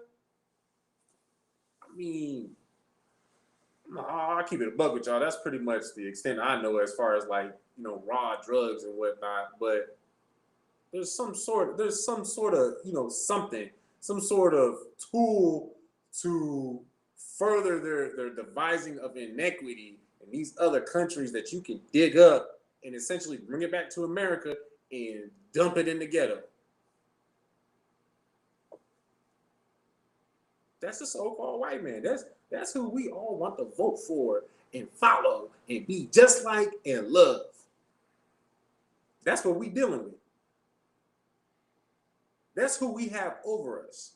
I mean, I'll keep it a buck with y'all. That's pretty much the extent I know as far as raw drugs and whatnot. But there's some sort of some sort of tool to further their devising of inequity in these other countries that you can dig up and essentially bring it back to America and dump it in the ghetto. That's the so-called white man. That's who we all want to vote for and follow and be just like and love. That's what we dealing with. That's who we have over us.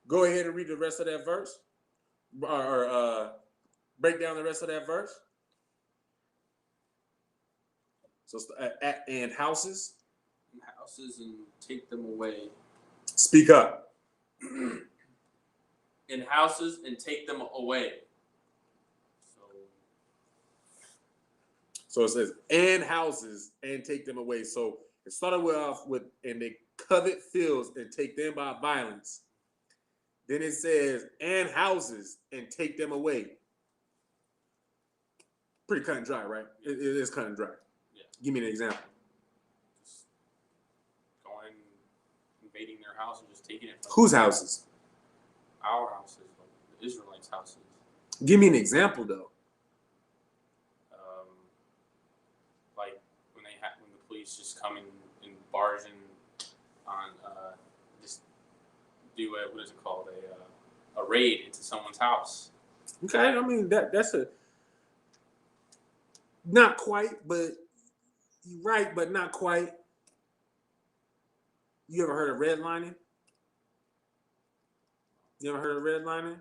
Go ahead and read the rest of that verse, or break down the rest of that verse. So, and houses. And houses and take them away. Speak up. In houses and take them away. So it says, and houses and take them away. So it started off with, and they covet fields and take them by violence. Then it says, and houses and take them away. Pretty cut and dry, right? It is cut and dry. Yeah. Give me an example. Just going, invading their house and just taking it from Whose houses? Our houses, the Israelites' houses. Give me an example, though. Like when the police just come in and barge in on just do what is it called, a raid into someone's house. Okay, I mean that's Not quite, but you're right, but not quite. You ever heard of redlining? You ever heard of redlining?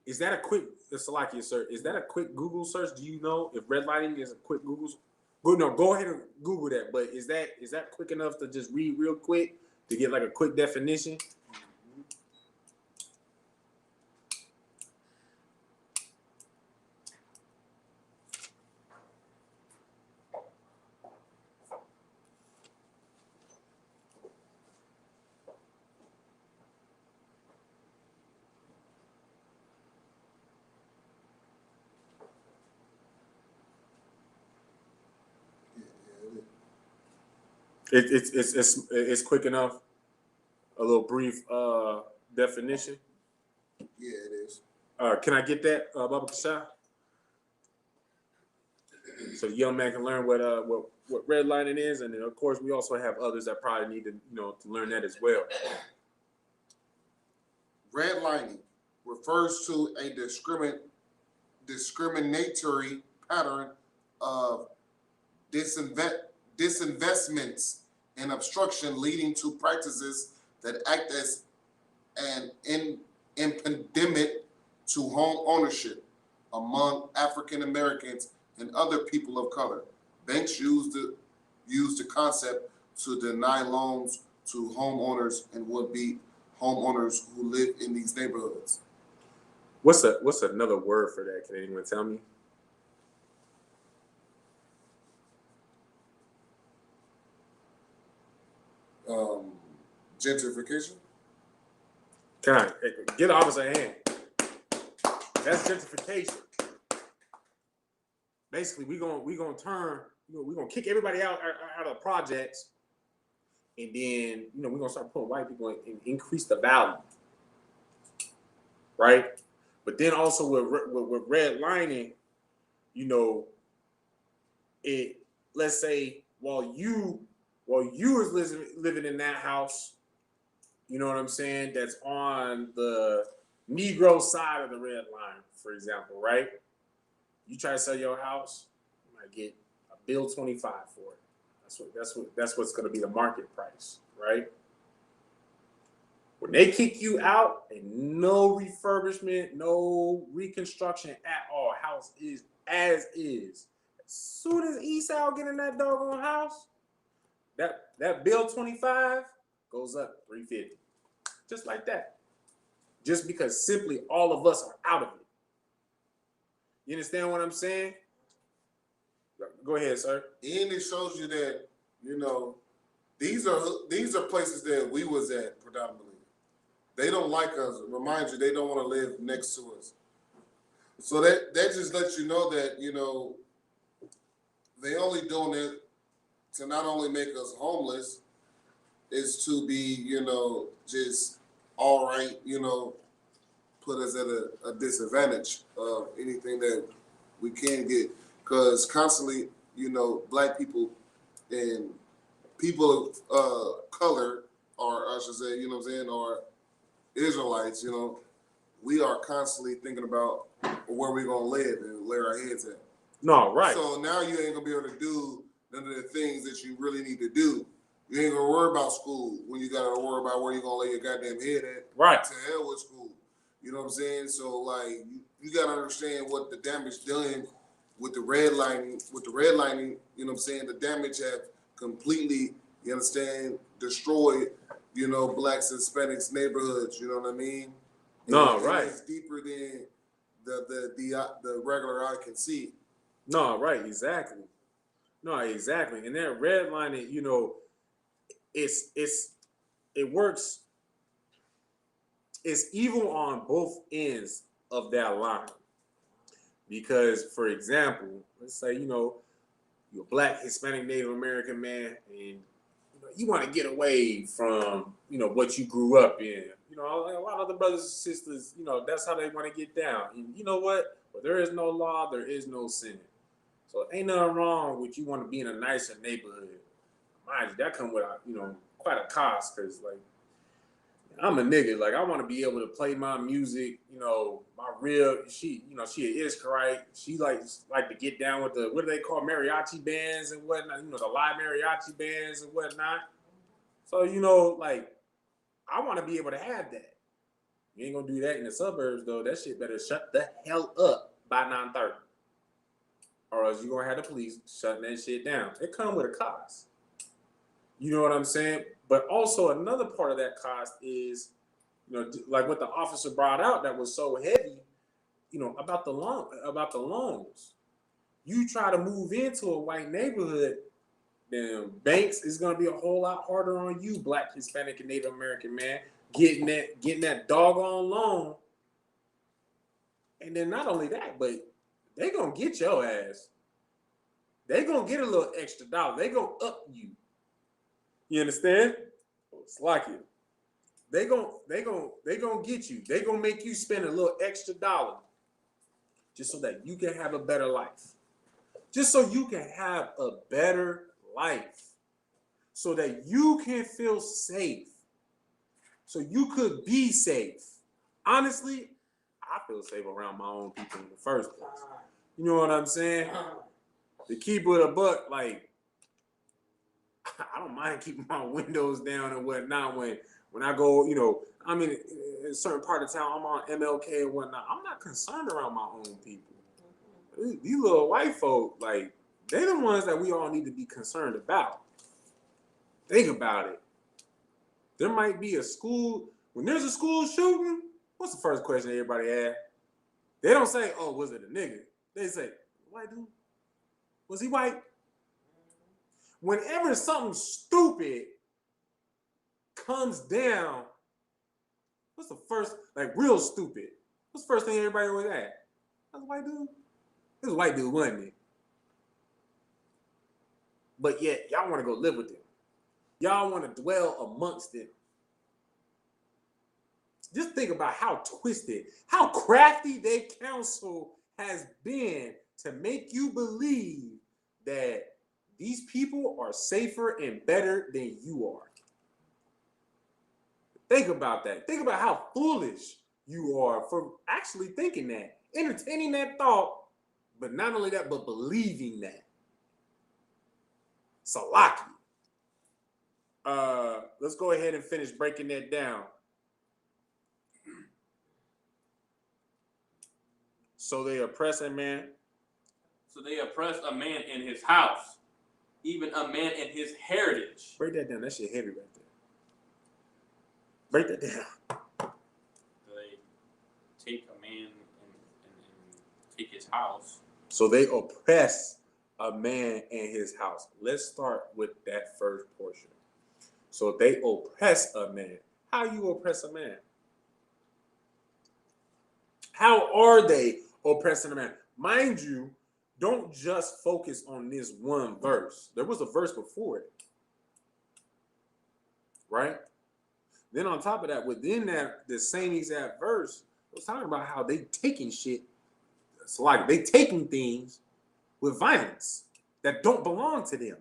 Is that a quick, Salakia search? Is that a quick Google search? Do you know if redlining is a quick Google? Go ahead and Google that. But is that quick enough to just read real quick to get like a quick definition? It's quick enough. A little brief definition. Yeah, it is. Can I get that, Baba Kasha? So the young man can learn what redlining is, and then of course we also have others that probably need to to learn that as well. Redlining refers to a discriminatory pattern of disinvestments and obstruction leading to practices that act as an impediment to home ownership among African Americans and other people of color. Banks use the concept to deny loans to homeowners and would-be homeowners who live in these neighborhoods. What's another word for that? Can anyone tell me? Gentrification. Can I get the opposite hand? That's gentrification. Basically, we're gonna kick everybody out of the projects, and then we're gonna start putting white people in and increase the value, right? But then also with redlining, it, let's say while you was living in that house, you know what I'm saying, that's on the Negro side of the red line, for example, right? You try to sell your house, you might get a bill 25 for it. That's what's going to be the market price, right? When they kick you out and no refurbishment, no reconstruction at all, house is as is. As soon as Esau get in that doggone house, that bill 25 goes up 350, just like that. Just because simply all of us are out of it. You understand what I'm saying? Go ahead, sir. And it shows you that these are places that we was at predominantly. They don't like us. Remind you, they don't want to live next to us. So that just lets you know that they only doing it to not only make us homeless, is to be just all right, put us at a disadvantage of anything that we can get, because constantly Black people and people of color, or I should say, or Israelites, we are constantly thinking about where we're gonna live and lay our heads at. No, right. So now you ain't gonna be able to do none of the things that you really need to do. You ain't gonna worry about school when you gotta worry about where you gonna lay your goddamn head at. Right. To hell with school. You know what I'm saying? So like you gotta understand what the damage done with the redlining. You know what I'm saying? The damage have completely, you understand, destroyed, Blacks and Hispanics neighborhoods. You know what I mean? No, and right. It's deeper than the regular eye can see. No, right, exactly. No, exactly. And that redlining, it works. It's evil on both ends of that line. Because, for example, let's say, you're a Black, Hispanic, Native American man, and you want to get away from, what you grew up in. A lot of the brothers and sisters, that's how they want to get down. And you know what? Where there is no law, there is no sin. So ain't nothing wrong with you want to be in a nicer neighborhood. Mind you, that come with quite a cost, because I'm a nigga. Like, I want to be able to play my music. You know, my real. She, you know, she is correct. She like to get down with the, what do they call, mariachi bands and whatnot. You know, the live mariachi bands and whatnot. So, you know, like, I want to be able to have that. You ain't gonna do that in the suburbs though. That shit better shut the hell up by 9:30, or else you gonna have the police shutting that shit down. It come with a cost. You know what I'm saying? But also another part of that cost is, you know, like what the officer brought out that was so heavy, you know, about the loans. You try to move into a white neighborhood, then banks is gonna be a whole lot harder on you, Black, Hispanic, and Native American man, getting that doggone loan. And then not only that, but they gonna get your ass. They gonna get a little extra dollar. They gonna up you. You understand? It's like it. They gonna get you. They gonna make you spend a little extra dollar just so that you can have a better life. Just so you can have a better life. So that you can feel safe. So you could be safe. Honestly, I feel safe around my own people in the first place. You know what I'm saying? To keep it a buck, like, I don't mind keeping my windows down and whatnot when I go, you know, I mean, in a certain part of town, I'm on MLK and whatnot. I'm not concerned around my own people. These little white folk, like, they're the ones that we all need to be concerned about. Think about it. There might be a school, when there's a school shooting, what's the first question everybody asks? They don't say, oh, was it a nigga? They say, white dude? Was he white? Whenever something stupid comes down, what's the first, like real stupid, what's the first thing everybody always asks? That's a white dude? This is a white dude, wasn't it? But yet, y'all want to go live with them. Y'all want to dwell amongst them. Just think about how twisted, how crafty their counsel has been to make you believe that these people are safer and better than you are. Think about that. Think about how foolish you are for actually thinking that, entertaining that thought, but not only that, but believing that. Salaki. Let's go ahead and finish breaking that down. So they oppress a man. So they oppress a man in his house, even a man in his heritage. Break that down. That shit heavy right there. Break that down. They take a man and take his house. So they oppress a man in his house. Let's start with that first portion. So they oppress a man. How you oppress a man? How are they oppressing a man? Mind you, don't just focus on this one verse. There was a verse before it. Right? Then on top of that, within that, the same exact verse, it was talking about how they taking shit. It's like they taking things with violence that don't belong to them.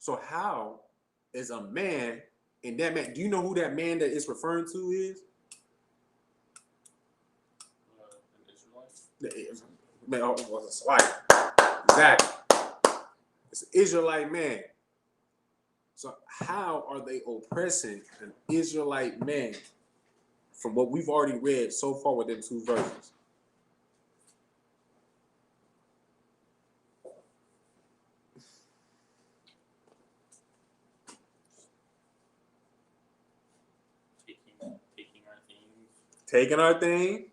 So how is a man, and that man, do you know who that man that it's referring to is? An Israelite? Man, oh, it was a Slayer. Exactly. It's an Israelite man. So how are they oppressing an Israelite man from what we've already read so far within two verses? Taking our things. Taking our thing.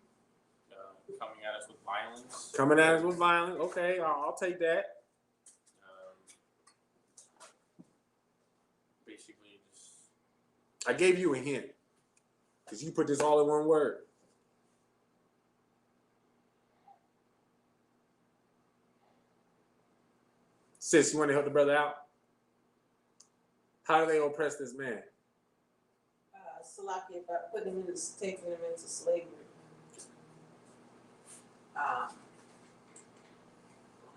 Coming at us with violence. Coming at us with violence. Okay, I'll take that. Basically, just. I gave you a hint because you put this all in one word. Sis, you want to help the brother out? How do they oppress this man? Salaki, about putting him in, taking him into slavery.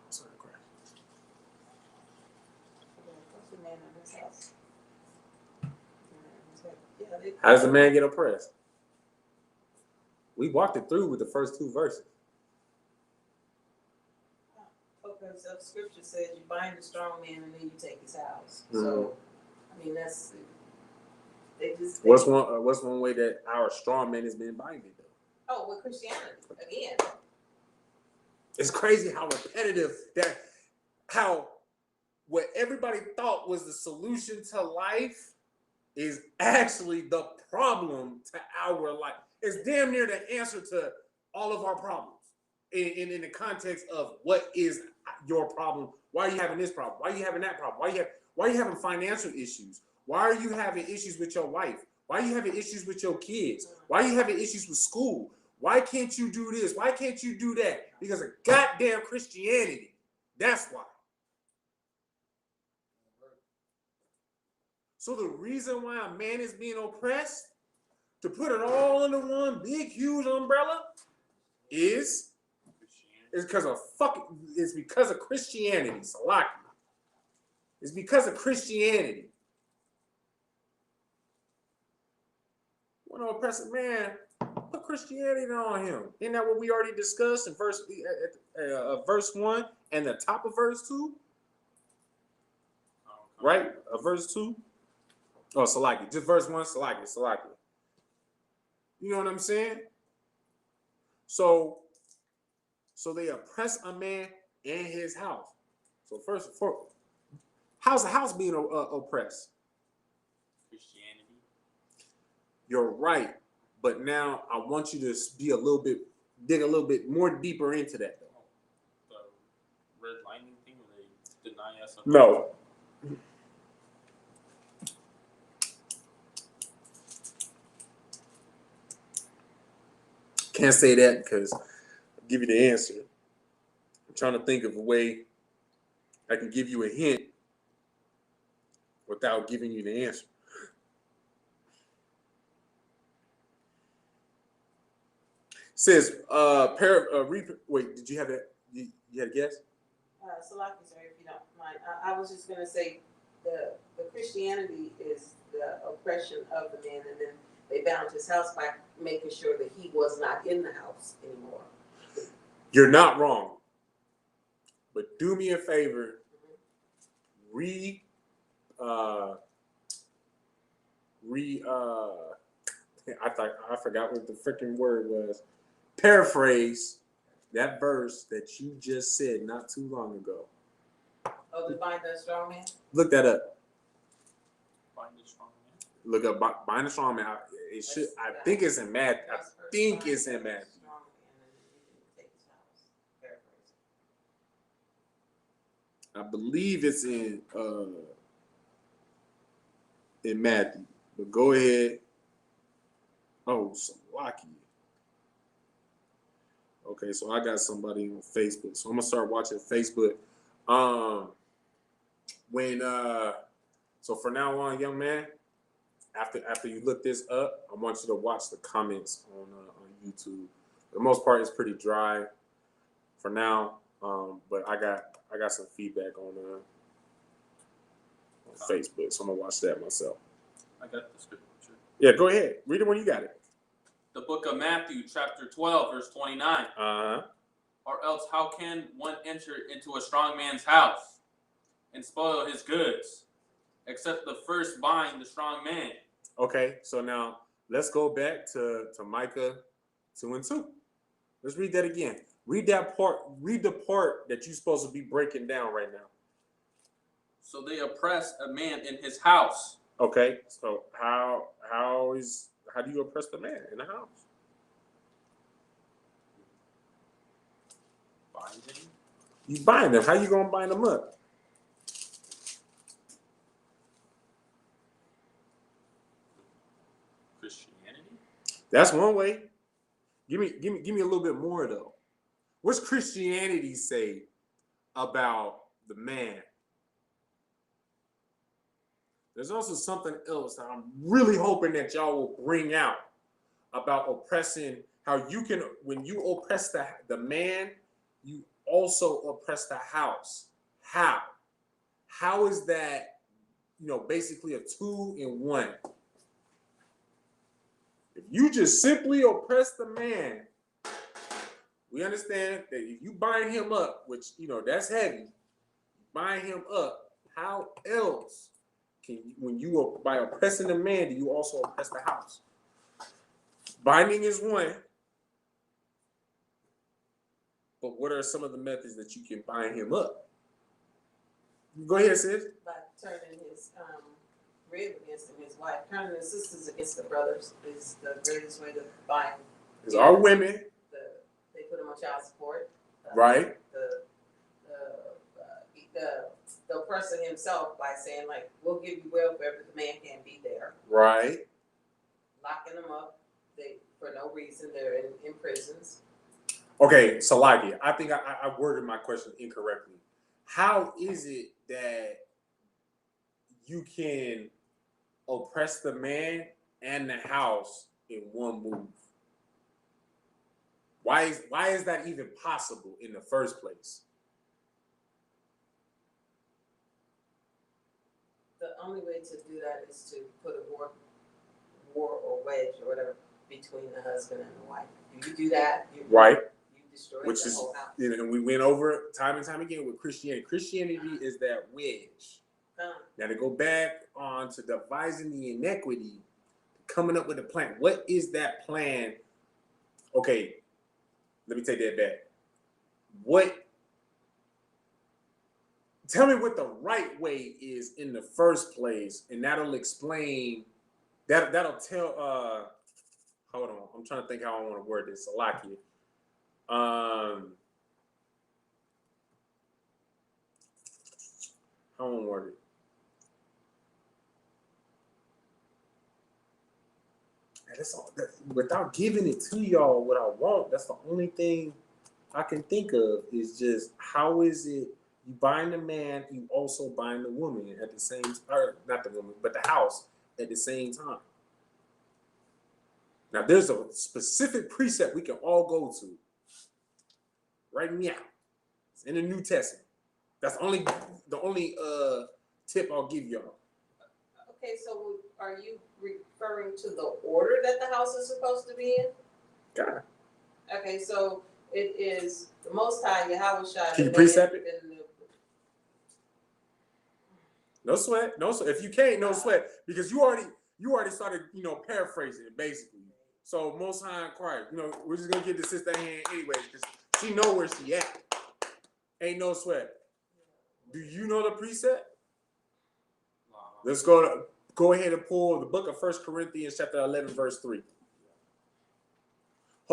Sorry, crap. What's the man in his house? How does a man get oppressed? We walked it through with the first 2 verses. Okay, so scripture says you bind the strong man and then you take his house. So, I mean, that's What's one way that our strong man is being binded though? Oh, with Christianity again. It's crazy how repetitive how what everybody thought was the solution to life is actually the problem to our life. It's damn near the answer to all of our problems. In the context of what is your problem? Why are you having this problem? Why are you having that problem? Why are you having financial issues? Why are you having issues with your wife? Why are you having issues with your kids? Why are you having issues with school? Why can't you do this? Why can't you do that? Because of goddamn Christianity. That's why. So the reason why a man is being oppressed, to put it all under one big huge umbrella, is because of Christianity, Salaki. It's because of Christianity. Want to oppress a man? Put Christianity on him. Isn't that what we already discussed in verse 1 and the top of verse 2? Right? Verse 2? Oh, Salaki. Just verse 1, Salaki. You know what I'm saying? So they oppress a man in his house. So first, how's the house being oppressed? Christianity. You're right. But now I want you to dig a little bit more deeper into that. The red lining thing where they deny us. No. Can't say that because I'll give you the answer. I'm trying to think of a way I can give you a hint without giving you the answer. Says, wait, did you have that? You had a guess? Salaki, sir, if you don't mind. I was just going to say the Christianity is the oppression of the man, and then they bound his house by making sure that he was not in the house anymore. You're not wrong. But do me a favor. I forgot what the freaking word was. Paraphrase that verse that you just said not too long ago. Oh, to bind the strong man? Look that up. Bind the strong man. Look up bind the strong man. It should. I think it's in Matthew. I think it's in Matthew. I believe it's in Matthew. But go ahead. Oh, Salaki. Okay, so I got somebody on Facebook. So I'm gonna start watching Facebook. So for now on, young man, after you look this up, I want you to watch the comments on YouTube. For the most part, it's pretty dry for now. But I got some feedback on Facebook, so I'm gonna watch that myself. I got the scripture. Yeah, go ahead. Read it when you got it. The book of Matthew, chapter 12, verse 29. Or else how can one enter into a strong man's house and spoil his goods, except the first bind the strong man? Okay, so now let's go back to Micah 2:2. Let's read that again. Read that part. Read the part that you're supposed to be breaking down right now. So they oppress a man in his house. Okay, so how do you oppress the man in the house? Bind him. You bind him. How you gonna bind him up? Christianity. That's one way. Give me a little bit more though. What's Christianity say about the man? There's also something else that I'm really hoping that y'all will bring out about oppressing, how you can, when you oppress the man, you also oppress the house. How? How is that, basically a 2 in 1? If you just simply oppress the man, we understand that if you bind him up, which, that's heavy, bind him up, how else can you, by oppressing the man, do you also oppress the house? Binding is one, but what are some of the methods that you can bind him up? Go ahead, sis. By turning his rib against him, his wife, turning his sisters against the brothers is the greatest way to bind. Because our women, They put them on child support. Right. The oppressor himself by saying, like, we'll give you welfare, but the man can't be there. right? Locking them up for no reason. They're in prisons. Okay, Salakia, I think I worded my question incorrectly. How is it that you can oppress the man and the house in one move? Why is that even possible in the first place? The only way to do that is to put a war or wedge or whatever between the husband and the wife. If you do that, you destroy the whole house. And we went over it time and time again with Christianity. Christianity is that wedge. Now to go back on to devising the inequity, coming up with a plan. What is that plan? Okay, let me take that back. Tell me what the right way is in the first place, and that'll explain. That'll tell. Hold on, I'm trying to think how I want to word this. Salakia. How I want to word it. Without giving it to y'all what I want, that's the only thing I can think of is just how is it you bind the man, you also bind the woman at the same time, or not the woman, but the house at the same time. Now there's a specific precept we can all go to right now. It's in the New Testament. That's the only tip I'll give y'all. Okay, so are you referring to the order that the house is supposed to be in? Got it. Okay, so it is the Most High Yahweh Shai. Can you precept it? No sweat. If you can't, no sweat, because you already started, paraphrasing it basically. So Most High in Christ, we're just gonna get the sister hand anyway, because she know where she at. Ain't no sweat. Do you know the precept? Let's go ahead and pull the book of 1 Corinthians chapter 11, verse 3.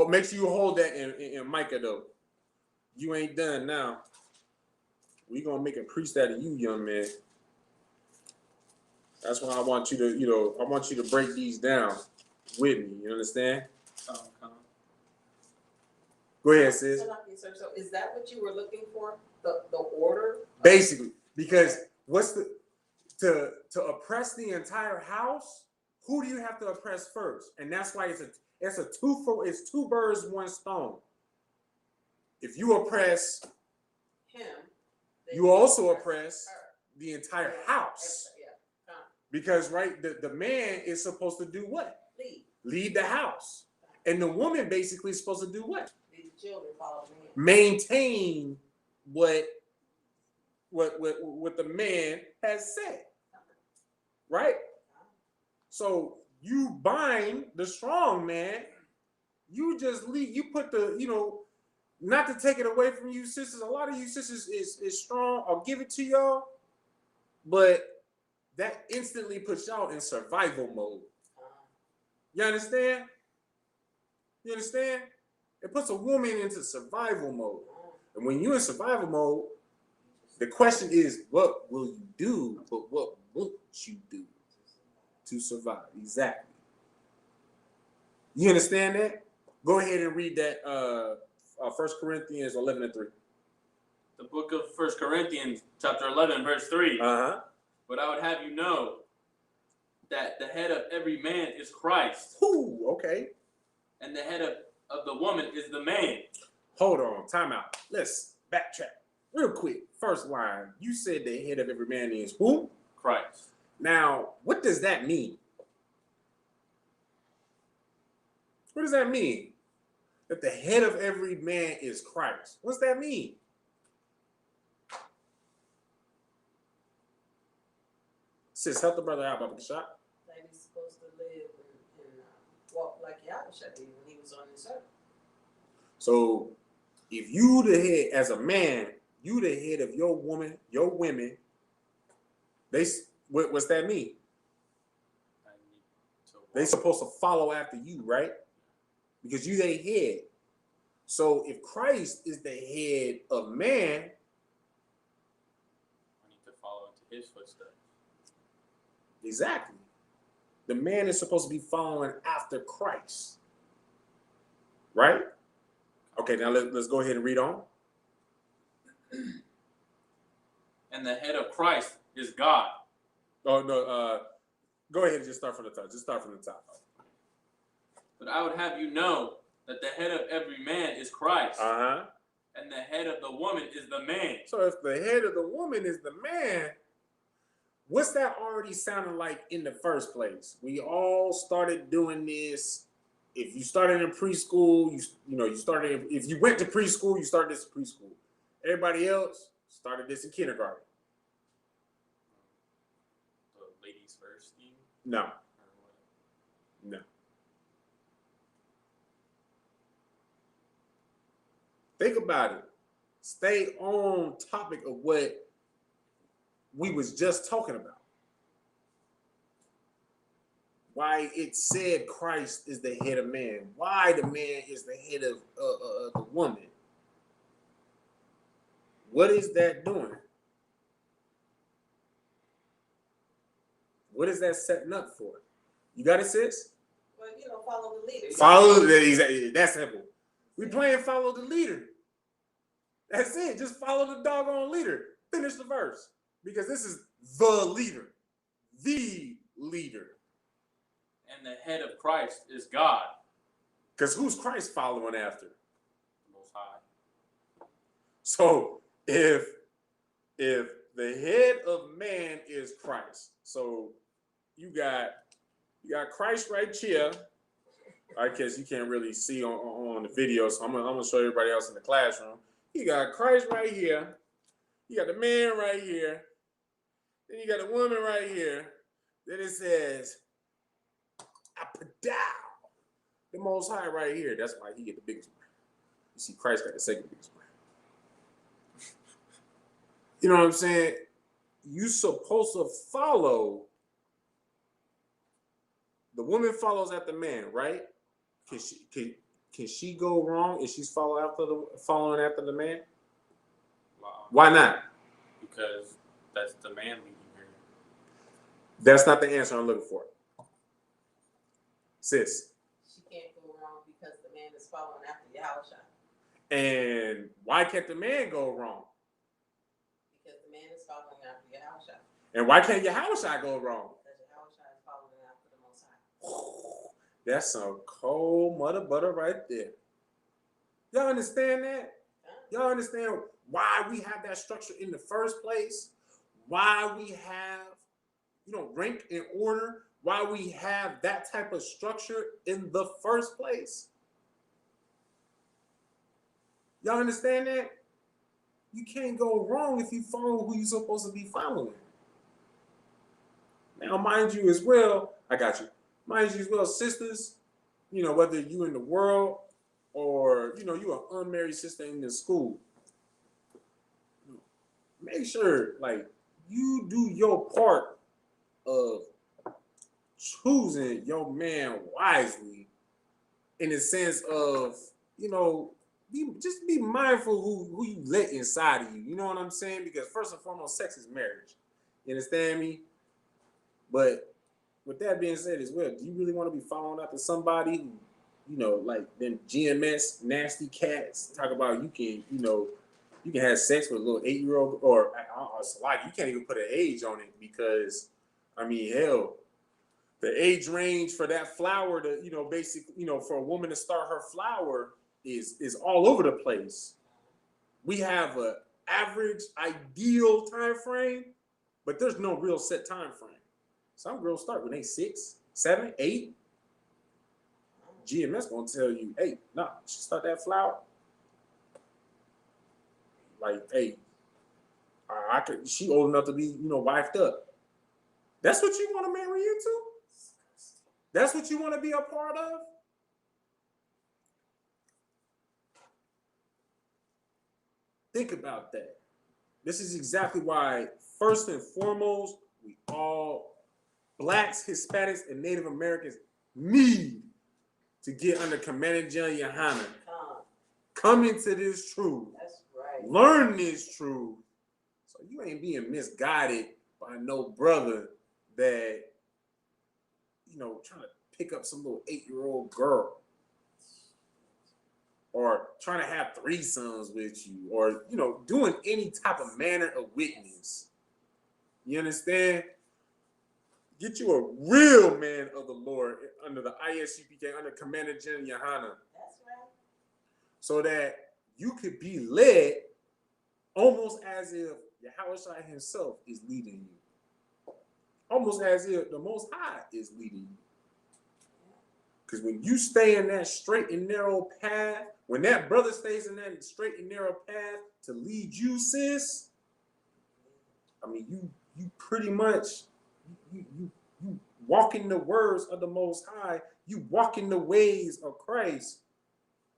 Make sure you hold that in Micah, though. You ain't done now. We gonna make a priest out of you, young man. That's why I want you to, break these down with me. You understand? Go ahead, sis. So is that what you were looking for? The order? Basically, because to oppress the entire house, who do you have to oppress first? And that's why it's two birds, one stone. If you oppress him, you also oppress the entire house. Because the man is supposed to do what? Lead the house. And the woman basically is supposed to do what? Lead the children, follow the man. Maintain what the man has said. Right? So you bind the strong man, you just leave, you put not to take it away from you sisters. A lot of you sisters is strong. I'll give it to y'all, but that instantly puts y'all in survival mode. You understand? You understand? It puts a woman into survival mode. And when you're in survival mode, the question is, what will you do, but what won't you do to survive? Exactly. You understand that? Go ahead and read that 1 Corinthians 11 and 3. The book of 1 Corinthians, chapter 11, verse 3. Uh-huh. But I would have you know that the head of every man is Christ. Ooh, okay. And the head of the woman is the man. Hold on, time out. Let's backtrack real quick. First line, you said the head of every man is who? Christ. Now, what does that mean? What does that mean? That the head of every man is Christ. What's that mean? Sis, help the brother out, Baba Kashak. That he's supposed to live and walk like Yahusha did when he was on this earth. So if you the head, as a man, you the head of your woman, your women, what's that mean? They supposed to follow after you, right? Because you their head. So if Christ is the head of man, I need to follow into his footsteps. exactly. The man is supposed to be following after Christ. Right? Okay, now let's go ahead and read on. And the head of Christ is God. Oh no, go ahead and just start from the top. Just start from the top. But I would have you know that the head of every man is Christ. Uh-huh. And the head of the woman is the man. So if the head of the woman is the man, what's that already sounding like in the first place? We all started doing this. If you started in preschool, you started. If you went to preschool, you started this in preschool. Everybody else started this in kindergarten. The ladies first theme? No, Or what? no. Think about it. Stay on topic of what we was just talking about. Why it said Christ is the head of man. Why the man is the head of the woman. What is that doing? What is that setting up for? You got it, sis? Well, follow the leader. Follow, that's simple. We playing follow the leader. That's it. Just follow the doggone leader. Finish the verse. Because this is the leader. The leader. And the head of Christ is God. Because who's Christ following after? The Most High. So if the head of man is Christ, so you got Christ right here. I guess you can't really see on the video, so I'm gonna show everybody else in the classroom. You got Christ right here. You got the man right here. Then you got the woman right here. Then it says, Apadow, the Most High right here. That's why he get the biggest one. You see, Christ got the second biggest one. You know what I'm saying? You supposed to follow. The woman follows after the man, right? Can she go wrong if she's following after the man? Wow. Why not? Because that's the man leading her. That's not the answer I'm looking for. Sis. She can't go wrong because the man is following after Yahusha. And why can't the man go wrong? Because the man is following after Yahusha. And why can't Yahushua go wrong? Because Yahusha is following after the Most High. That's some cold mother butter right there. Y'all understand that? Y'all understand why we have that structure in the first place? Why we have, rank and order? Why we have that type of structure in the first place? Y'all understand that? You can't go wrong if you follow who you're supposed to be following. Now, mind you as well, I got you. Mind you as well, sisters, whether you in the world or, you an unmarried sister in the school, make sure, you do your part of choosing your man wisely in the sense of, just be mindful who you let inside of you. You know what I'm saying? Because first and foremost, sex is marriage. You understand me? But with that being said as well, do you really want to be following after somebody who, like them GMS nasty cats talk about you can have sex with a little 8-year-old or you can't even put an age on it because, hell, the age range for that flower to, basically, for a woman to start her flower is all over the place. We have an average ideal time frame, but there's no real set time frame. Some girls start when they 6, 7, 8. GMS gonna tell you, hey, nah, she start that flower. Like, hey, I could. She old enough to be, wifed up. That's what you want to marry into? That's what you want to be a part of? Think about that. This is exactly why, first and foremost, we all, Blacks, Hispanics, and Native Americans, need to get under Commander General Yohana. Come into this truth. That's right. Learn this truth. So you ain't being misguided by no brother that, trying to pick up some little 8-year-old girl. Or trying to have threesomes with you. Or, doing any type of manner of witness. You understand? Get you a real man of the Lord under the ISUPK, under Commander General Yohana. That's right. So that you could be led almost as if Yahushua himself is leading you. Almost as if the Most High is leading you. Because when you stay in that straight and narrow path, when that brother stays in that straight and narrow path to lead you, sis, I mean, you pretty much, you walk in the words of the Most High, you walk in the ways of Christ,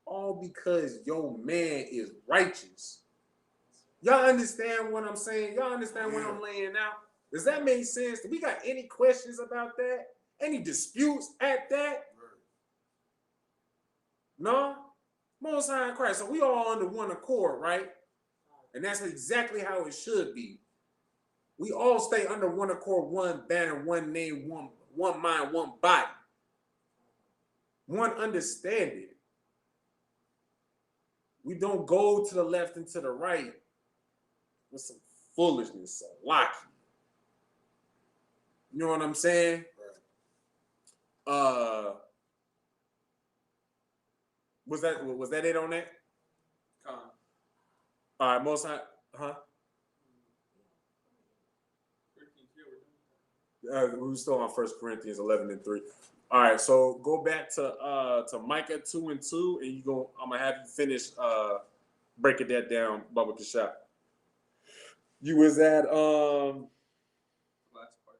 all because your man is righteous. Y'all understand what I'm saying? Y'all understand what I'm laying out? Does that make sense? Do we got any questions about that? Any disputes at that? No? Most High in Christ. So we all under one accord, right? And that's exactly how it should be. We all stay under one accord, one banner, one name, one mind, one body. One understanding. We don't go to the left and to the right with some foolishness, some locky. You know what I'm saying? Right. Was that it on that? All right, Most High, huh? We were still on 1 Corinthians 11:3. All right, so go back to Micah 2:2, and I'm gonna have you finish breaking that down, Baba Kashaf. You was at last part.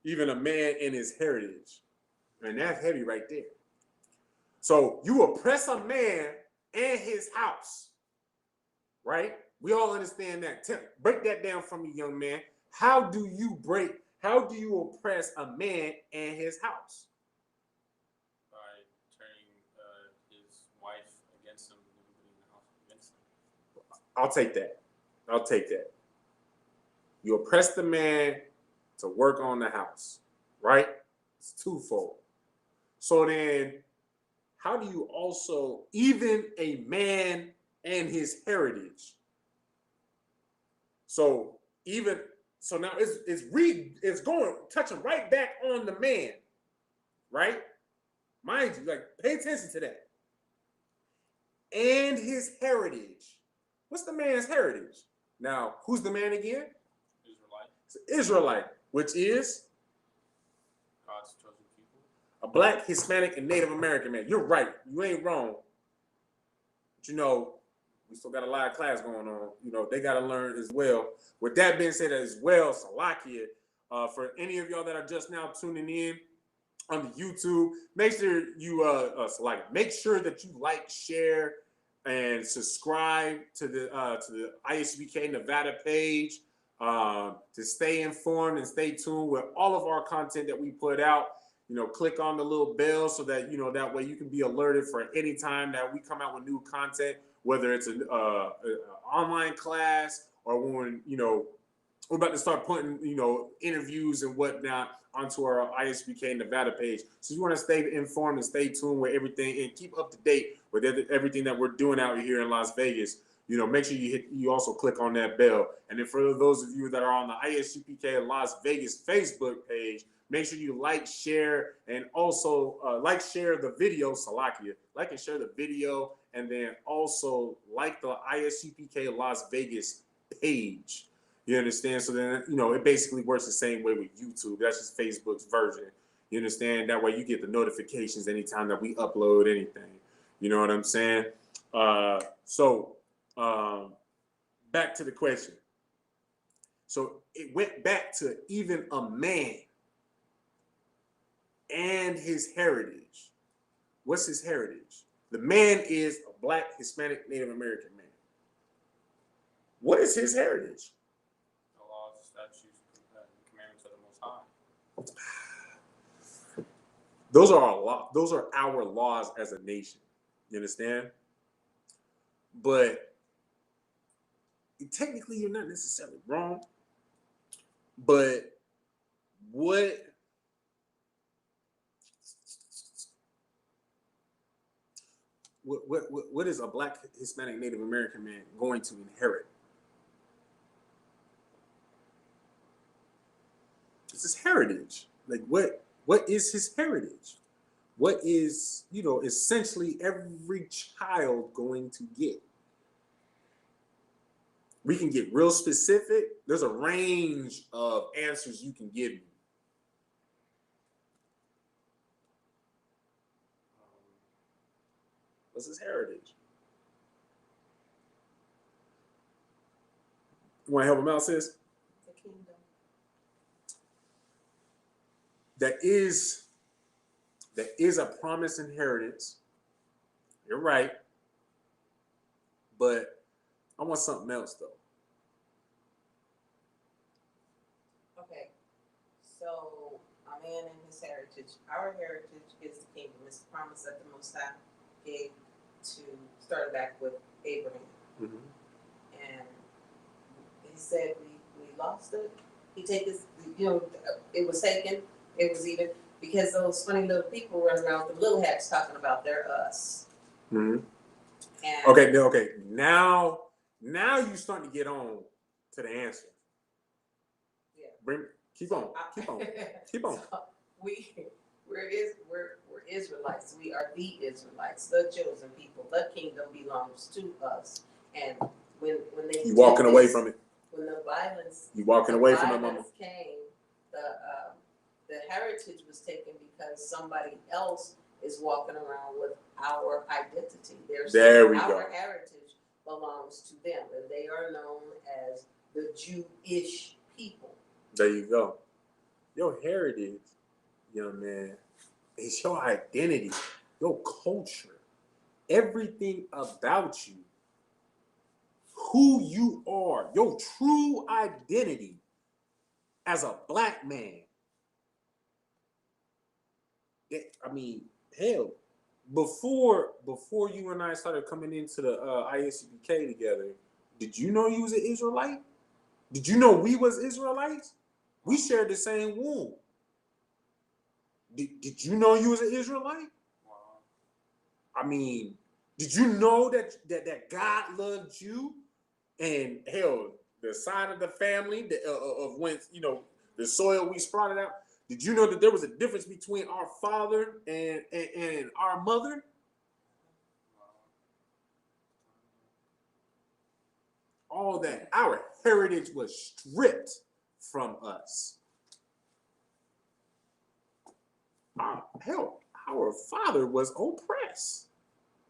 Even a man in his heritage, and that's heavy right there. So you oppress a man and his house, right? We all understand that. Break that down for me, young man. How do you oppress a man and his house? By turning his wife against him and everybody in the house against him. I'll take that. You oppress the man to work on the house, right? It's twofold. So then, how do you also, even a man and his heritage? So now it's touching right back on the man, right? Mind you, pay attention to that. And his heritage. What's the man's heritage? Now, who's the man again? Israelite. It's an Israelite, which is God's chosen people. A Black, Hispanic, and Native American man. You're right. You ain't wrong. But we still got a lot of class going on. They got to learn as well. With that being said as well, Salakia, for any of y'all that are just now tuning in on the YouTube, make sure you make sure that you like, share, and subscribe to the ISUPK Nevada page to stay informed and stay tuned with all of our content that we put out. Click on the little bell so that that way you can be alerted for any time that we come out with new content, whether it's an online class or when we're about to start putting interviews and whatnot onto our ISUPK Nevada page. So you want to stay informed and stay tuned with everything and keep up to date with everything that we're doing out here in Las Vegas. Make sure you also click on that bell. And then for those of you that are on the ISUPK Las Vegas Facebook page, make sure you like, share, and also share the video, Salakia. Like and share the video, and then also like the ISUPK Las Vegas page. You understand? So then, it basically works the same way with YouTube. That's just Facebook's version. You understand? That way you get the notifications anytime that we upload anything. You know what I'm saying? So back to the question. So it went back to even a man and his heritage. What's his heritage? The man is a Black, Hispanic, Native American man. What is his heritage? The laws, statutes, and commandments of the Most High. Those are our those are our laws as a nation. You understand? But technically, you're not necessarily wrong. But what is a Black, Hispanic, Native American man going to inherit? It's his heritage. Like what is his heritage? What is, essentially every child going to get? We can get real specific. There's a range of answers you can give me. What's his heritage? You want to help him out, sis? The kingdom. That is a promised inheritance. You're right. But I want something else, though. Okay, so a man and his heritage. Our heritage is the kingdom. It's the promise that the Most High gave to start back with Abraham. Mm-hmm. And he said we lost it. He take his, it was taken. It was even because those funny little people running around with the little hats talking about they're us. Mm-hmm. And Okay. Now you starting to get on to the answer. Yeah. Keep on. So we're Israelites. We are the Israelites, the chosen people. The kingdom belongs to us. And when they You walking away from it. When the violence from it, mama. came, the heritage was taken because somebody else is walking around with our identity. There we our go. heritage belongs to them, and they are known as the Jewish people. There you go. Your heritage, young man, is your identity, your culture, everything about you, who you are, your true identity as a Black man. Hell, before you and I started coming into the ISUPK together, did you know you was an Israelite? Did you know we was Israelites? We shared the same womb. Did you know you was an Israelite? Wow. Did you know that God loved you? And hell, the side of the family of whence, the soil we sprouted out. Did you know that there was a difference between our father and our mother? All that. Our heritage was stripped from us. Our father was oppressed.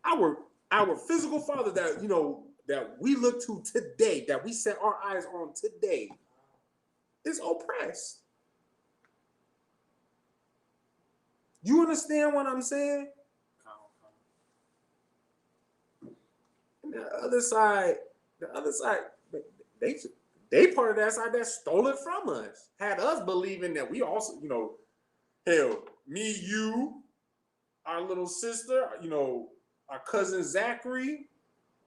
Our physical father that we look to today, that we set our eyes on today, is oppressed. You understand what I'm saying? And the other side, they part of that side that stole it from us. Had us believing that we also, hell, me, you, our little sister, our cousin Zachary,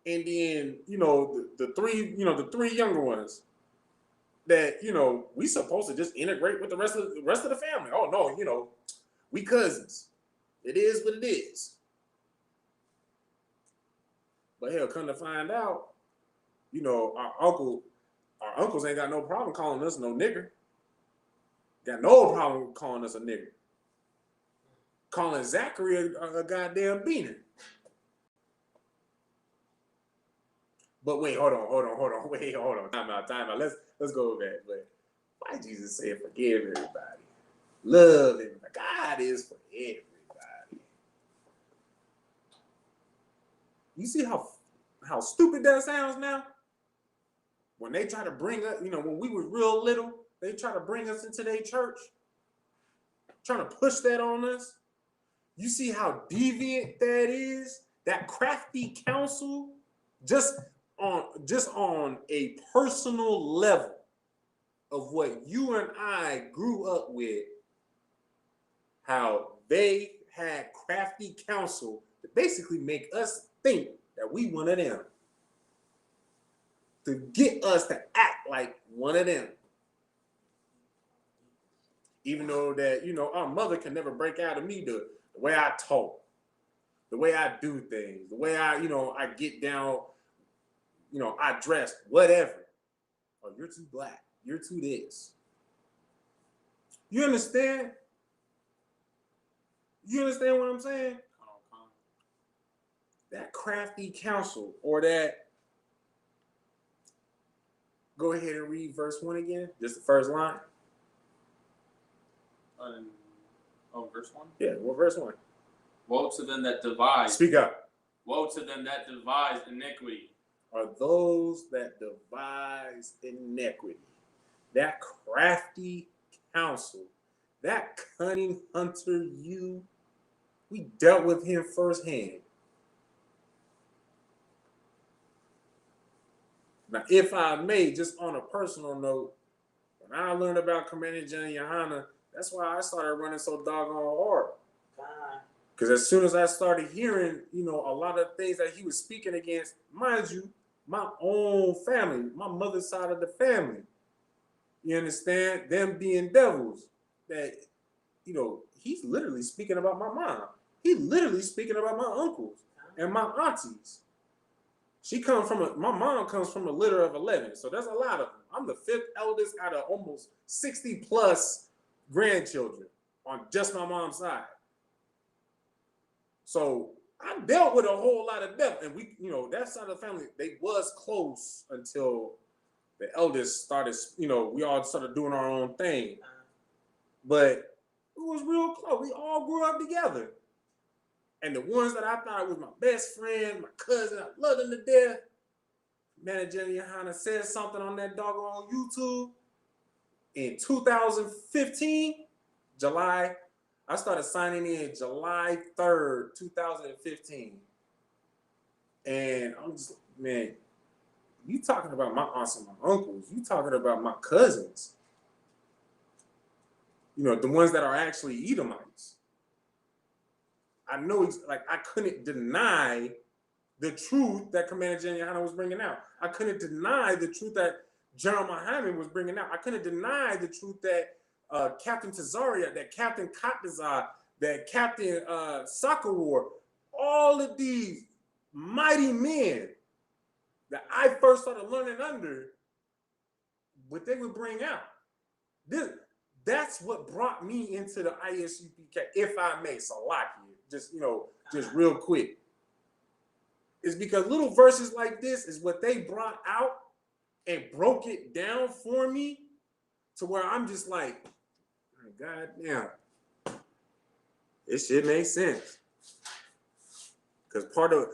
and then, the three younger ones that, we supposed to just integrate with the rest of the family. Oh no, we cousins. It is what it is. But hell, come to find out, our uncles ain't got no problem calling us no nigger. Got no problem calling us a nigger. Calling Zachary a goddamn beaner. But wait, hold on. Time out. Let's go back. But why Jesus said forgive everybody? Love everybody. God is for everybody. You see how stupid that sounds now? When they try to bring us, when we were real little, they try to bring us into their church, trying to push that on us. You see how deviant that is? That crafty counsel, just on a personal level of what you and I grew up with, how they had crafty counsel to basically make us think that we one of them, to get us to act like one of them. Even though that, our mother can never break out of me the way I talk, the way I do things, the way I get down, I dress, whatever. Oh, you're too black. You're too this. You understand? You understand what I'm saying? That crafty counsel, or that, go ahead and read verse 1 again, just the first line. Verse 1? Yeah, well, verse 1. Woe to them that devise. Speak up. Woe to them that devise iniquity. Are those that devise iniquity. That crafty counsel, that cunning hunter, we dealt with him firsthand. Now, if I may, just on a personal note, when I learned about Commander General Yohana, that's why I started running so doggone hard. Because as soon as I started hearing, a lot of things that he was speaking against, mind you, my own family, my mother's side of the family, you understand, them being devils, that, he's literally speaking about my mom. He's literally speaking about my uncles and my aunties. My mom comes from a litter of 11, so that's a lot of them. I'm the 5th eldest out of almost 60 plus grandchildren on just my mom's side. So I dealt with a whole lot of death, and we, that side of the family, they was close until the eldest started, we all started doing our own thing. But it was real close. We all grew up together. And the ones that I thought was my best friend, my cousin, I loved them to death. Manager Johanna said something on that doggone YouTube in 2015, July. I started signing in July 3rd, 2015. And I'm just, man, you talking about my aunts and my uncles. You talking about my cousins. The ones that are actually Edomites. I know, I couldn't deny the truth that Commander General Yohana was bringing out. I couldn't deny the truth that Jeremiah Hyman was bringing out. I couldn't deny the truth that Captain Tazaria, that Captain Katazar, that Captain Sakawar, all of these mighty men that I first started learning under, what they would bring out. That's what brought me into the ISUPK, if I may, Salakia, just real quick. It's because little verses like this is what they brought out and broke it down for me to where I'm just like, God damn, this shit makes sense. Because part of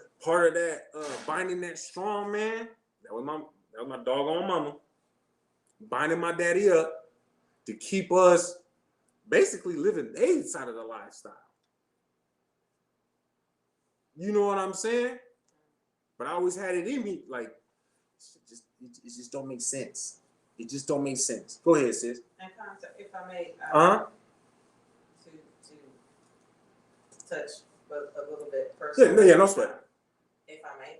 that binding that strong man, that was my doggone mama, binding my daddy up to keep us basically living their side of the lifestyle. You know what I'm saying? But I always had it in me, like, it just don't make sense. It just don't make sense. Go ahead, sis. And concept, if I may, to touch a little bit personally. Yeah, no sweat. If I may,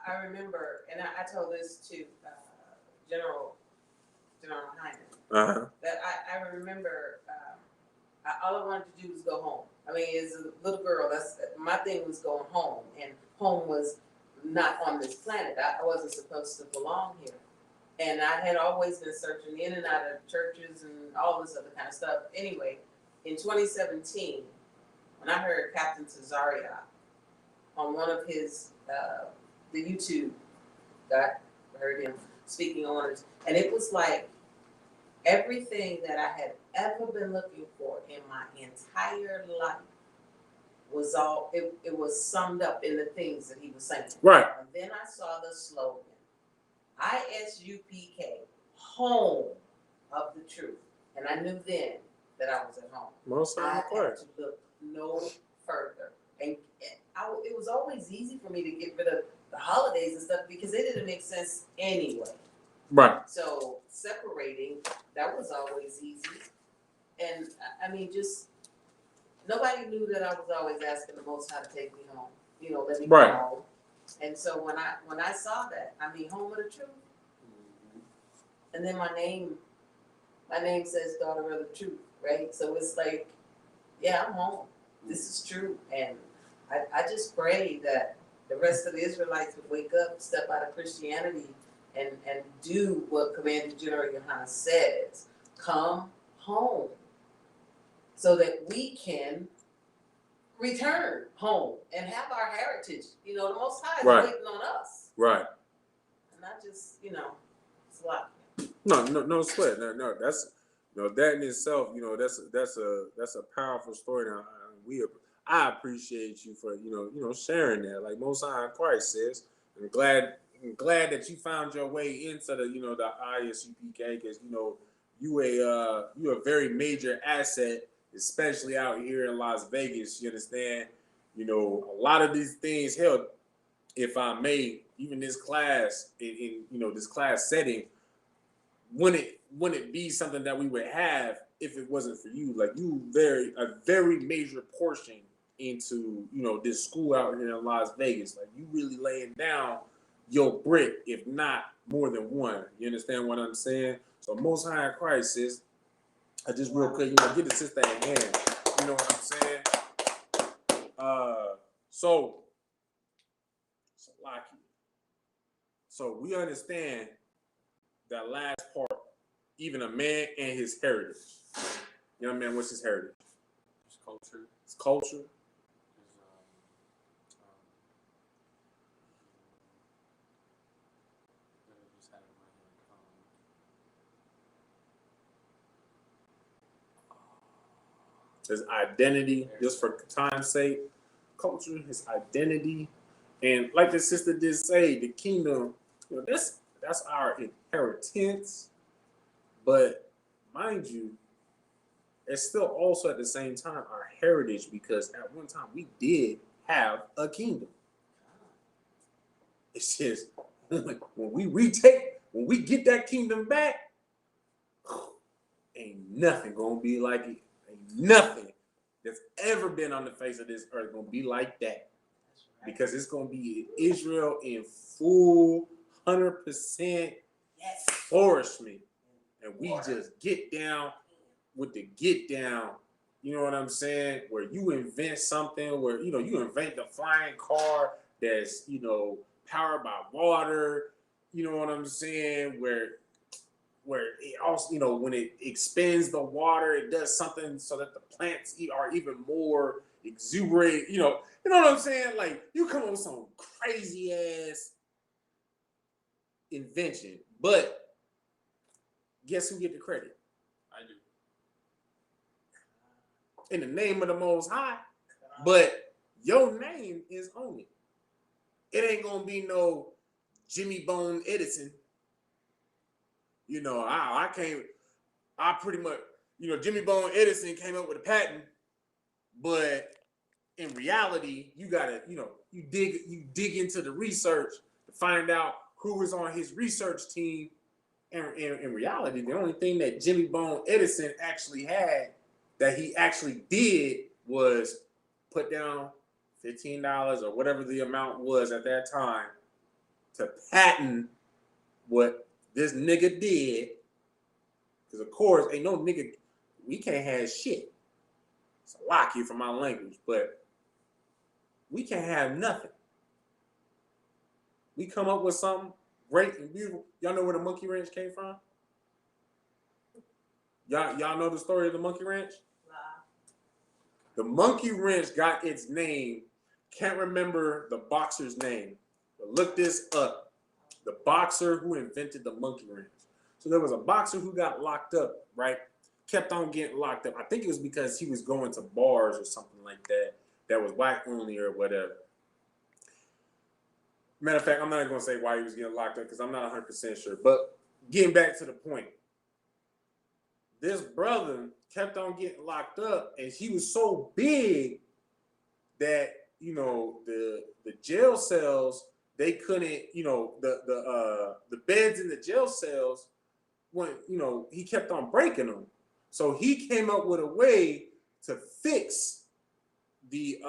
I remember, and I told this to General Hyman, that I remember all I wanted to do was go home. I mean, as a little girl, that's my thing, was going home, and home was not on this planet. I wasn't supposed to belong here. And I had always been searching in and out of churches and all this other kind of stuff. Anyway, in 2017, when I heard Captain Tazaria on one of his, the YouTube, I heard him speaking on it, and it was like everything that I had ever been looking for in my entire life was it was summed up in the things that he was saying. Right. And then I saw the slogan, ISUPK, home of the truth. And I knew then that I was at home. Most I high had Christ. to look no further. And it was always easy for me to get rid of the holidays and stuff because it didn't make sense anyway. Right. So separating, that was always easy. And I mean, just nobody knew that I was always asking the Most High to take me home. You know, let me go Right. home. And so when I saw that, I mean, home of the truth. And then my name says daughter of the truth, right? So it's like, yeah, I'm home. This is true. And I just pray that the rest of the Israelites would wake up, step out of Christianity, and do what Commander General Yohana says. Come home. So that we can return home and have our heritage. You know, the Most High is Right. waiting on us. Right. And I just, it's a lot. No sweat. No, that's that in itself. That's a powerful story. Now, I appreciate you for sharing that. Like Most High in Christ says, I'm glad that you found your way into the the ISUPK because you a very major asset, especially out here in Las Vegas. You understand? A lot of these things. Hell, if I may, even this class in this class setting. Wouldn't it be something that we would have if it wasn't for you? Like you a very major portion into this school out here in Las Vegas. Like you really laying down your brick, if not more than one. You understand what I'm saying? So Most High in Christ says, I just real quick, get the sister in hand. You know what I'm saying? So lucky. So we understand that last part, even a man and his heritage. Young man, what's his heritage? His culture. His culture. His, I just had it in my head. His identity, just for time's sake. Culture, his identity. And like the sister did say, the kingdom, that's our inheritance. But mind you, it's still also at the same time our heritage because at one time we did have a kingdom. It's just when we get that kingdom back, ain't nothing gonna be like it. Ain't nothing that's ever been on the face of this earth gonna be like that. Because it's gonna be Israel in full 100% flourishment. And we just get down with the get down, you know what I'm saying? Where you invent something where, you invent the flying car that's, powered by water, you know what I'm saying? Where it also, when it expends the water, it does something so that the plants are even more exuberant, you know what I'm saying? Like, you come up with some crazy ass invention, but guess who get the credit? I do. In the name of the Most High, but your name is on it. It ain't gonna be no Jimmy Bone Edison. I pretty much, Jimmy Bone Edison came up with a patent, but in reality, you gotta, you dig into the research to find out who was on his research team. And in reality, the only thing that Jimmy Bone Edison actually had that he actually did was put down $15 or whatever the amount was at that time to patent what this nigga did. Because of course, ain't no nigga, we can't have shit. It's a lock you for my language, but we can't have nothing. We come up with something great and beautiful. Y'all know where the monkey wrench came from? Y'all know the story of the monkey wrench? Wow. The monkey wrench got its name. Can't remember the boxer's name, but look this up. The boxer who invented the monkey wrench. So there was a boxer who got locked up, right? Kept on getting locked up. I think it was because he was going to bars or something like that. That was white only or whatever. Matter of fact, I'm not going to say why he was getting locked up because I'm not 100% sure. But getting back to the point, this brother kept on getting locked up, and he was so big that the jail cells, they couldn't, the beds in the jail cells, when he kept on breaking them. So he came up with a way to fix the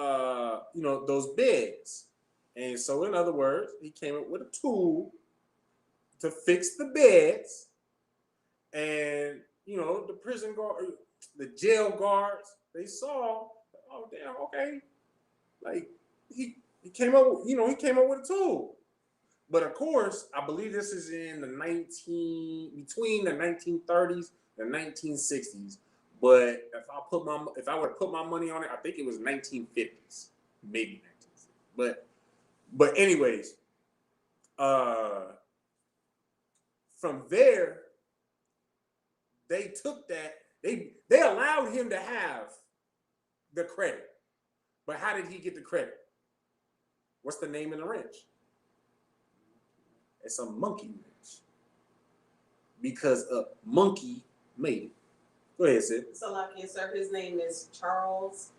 those beds. And so in other words, he came up with a tool to fix the beds. And the prison guard, the jail guards, they saw, oh damn, okay, like he came up, he came up with a tool. But of course, I believe this is in between the 1930s and 1960s. But if I were to put my money on it, I think it was 1950s, maybe 1960s. But anyways, from there, they took that, they allowed him to have the credit. But how did he get the credit? What's the name of the wrench? It's a monkey wrench. Because a monkey made it. Go ahead, Sid. So, like, yes, sir, his name is Charles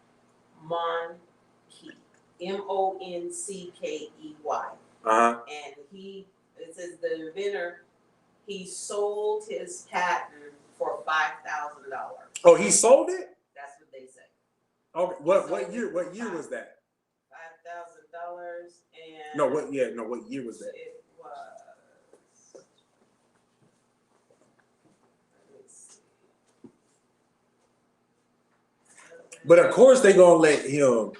Monkey. Monkey. Uh-huh. And it says the inventor, he sold his patent for $5,000. Oh, he sold it? That's what they say. Okay. What year was that? $5,000 and What year was that? it was. Let me see. But of course they gonna let him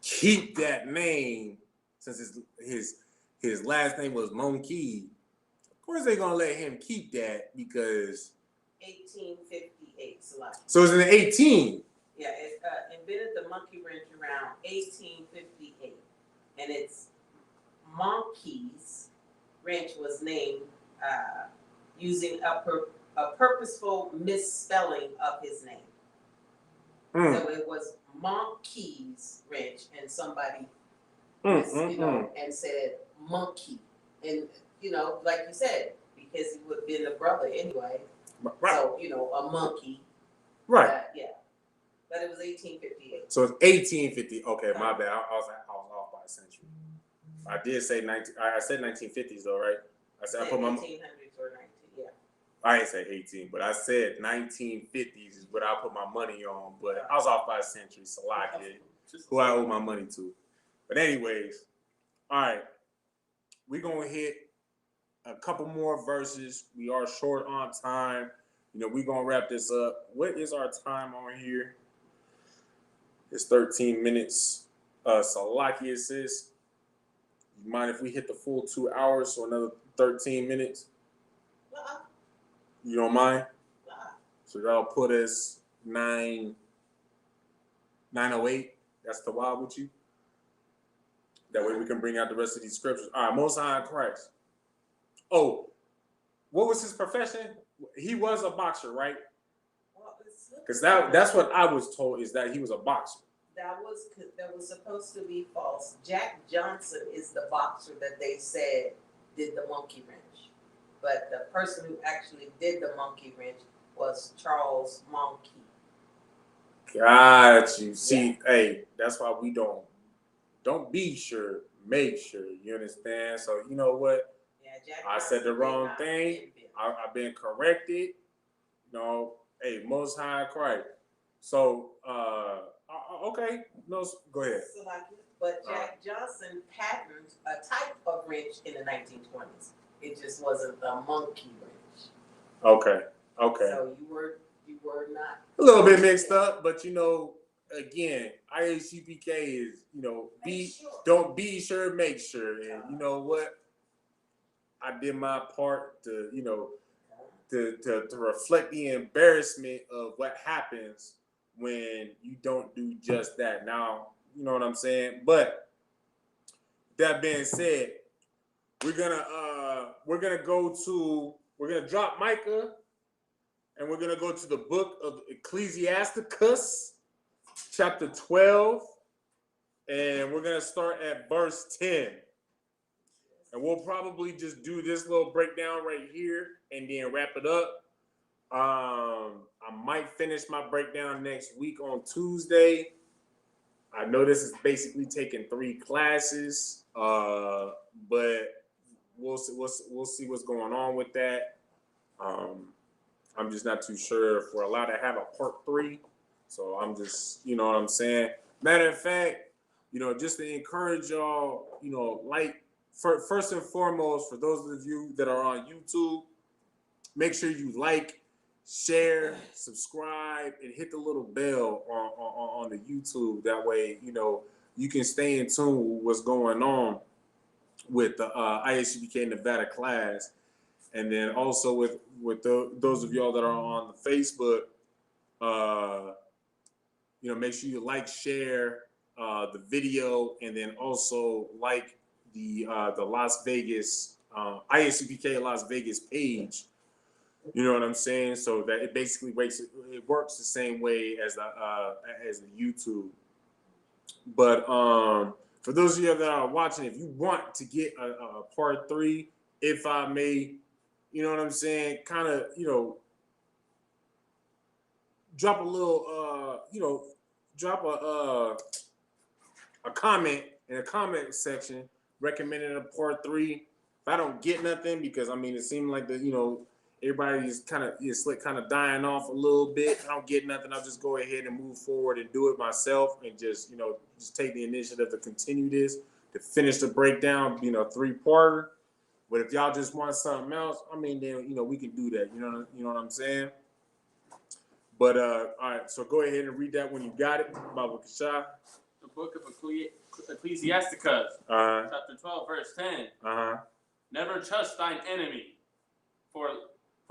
keep that name since his last name was Monkey. Of course they gonna let him keep that because 1858. So it's in the 18. Yeah, it invented the monkey wrench around 1858, and its Monkey's wrench was named using a purposeful misspelling of his name. So it was Monkey's wrench, and somebody, and said monkey, and like you said, because he would have been a brother anyway. Right. So a monkey. Right. Yeah. But it was 1858. So it's 1850. Okay, my bad. I was off by a century. I did say 19. I said 1950s though, right? I said I put my 1800s or 19. Yeah. I didn't say 18, but I said 1950s is what I put my money on. But I was off by a century. Salaki, who I owe my money to. But anyways, all right, we're gonna hit a couple more verses. We are short on time. We're gonna wrap this up. What is our time on here? It's 13 minutes. Salaki says, you mind if we hit the full 2 hours, so another 13 minutes? You don't mind? So y'all put us 9:08. That's the wild with you. That way we can bring out the rest of these scriptures. All right, Most High in Christ. Oh, what was his profession? He was a boxer, right? Because that's what I was told, is that he was a boxer. That was supposed to be false. Jack Johnson is the boxer that they said did the monkey wrench, but the person who actually did the monkey wrench was Charles Monkey. Got you. See, hey, that's why we don't be sure, make sure. You understand? So you know what? Yeah, Jack I said the wrong thing. I've been corrected. Hey, Most High Christ. So, okay, no, go ahead. But Jack Johnson patented a type of wrench in the 1920s. It just wasn't the monkey wrench. Okay. So you were not A little bit mixed up, but again, ISUPK is don't be sure, make sure, and you know what? I did my part to to reflect the embarrassment of what happens when you don't do just that. Now, you know what I'm saying? But that being said, we're gonna go to we're gonna drop Micah, and we're gonna go to the book of Ecclesiasticus, chapter 12, and we're gonna start at verse 10. And we'll probably just do this little breakdown right here and then wrap it up. I might finish my breakdown next week on Tuesday. I know this is basically taking 3 classes, but we'll see what's going on with that. I'm just not too sure if we're allowed to have a part 3. So I'm just, you know what I'm saying? Matter of fact, you know, just to encourage y'all, you know, like, first and foremost, for those of you that are on YouTube, make sure you like, share, subscribe, and hit the little bell on the YouTube. That way, you know, you can stay in tune with what's going on with the ISUPK Nevada class. And then also with those of y'all that are on the Facebook, you know, make sure you like, share the video, and then also like the Las Vegas ISUPK Las Vegas page. You know what I'm saying? So that it basically works the same way as the YouTube. But for those of you that are watching, if you want to get a part 3, if I may, you know what I'm saying, kind of, you know, drop a little, you know, drop a comment in the comment section recommending a part 3. If I don't get nothing, because I mean, it seemed like you know, everybody's kind of dying off a little bit. I don't get nothing. I'll just go ahead and move forward and do it myself, and just, you know, just take the initiative to continue this, to finish the breakdown, you know, 3-parter. But if y'all just want something else, I mean, then, you know, we can do that. You know what I'm saying? But all right, so go ahead and read that when you got it, Baba Kasha. The book of Ecclesiasticus, chapter 12, verse 10. Never trust thine enemy, for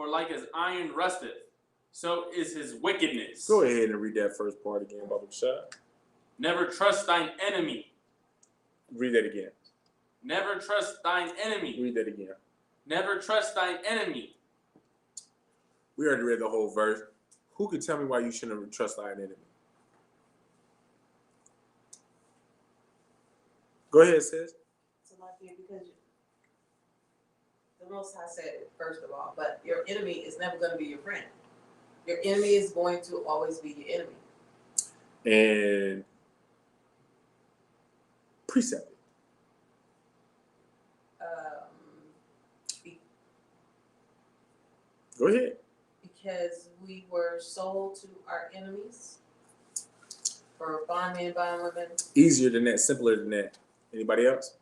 like as iron rusteth, so is his wickedness. Go ahead and read that first part again, Baba Kasha. Never trust thine enemy. Read that again. Never trust thine enemy. Read that again. Never trust thine enemy. We already read the whole verse. Who can tell me why you shouldn't trust thine enemy? Go ahead, sis. So like you, because the Most High said it, first of all, but your enemy is never going to be your friend. Your enemy is going to always be your enemy. And precept. Go ahead. Because we were sold to our enemies for bondmen, bondwomen. Easier than that, simpler than that. Anybody else?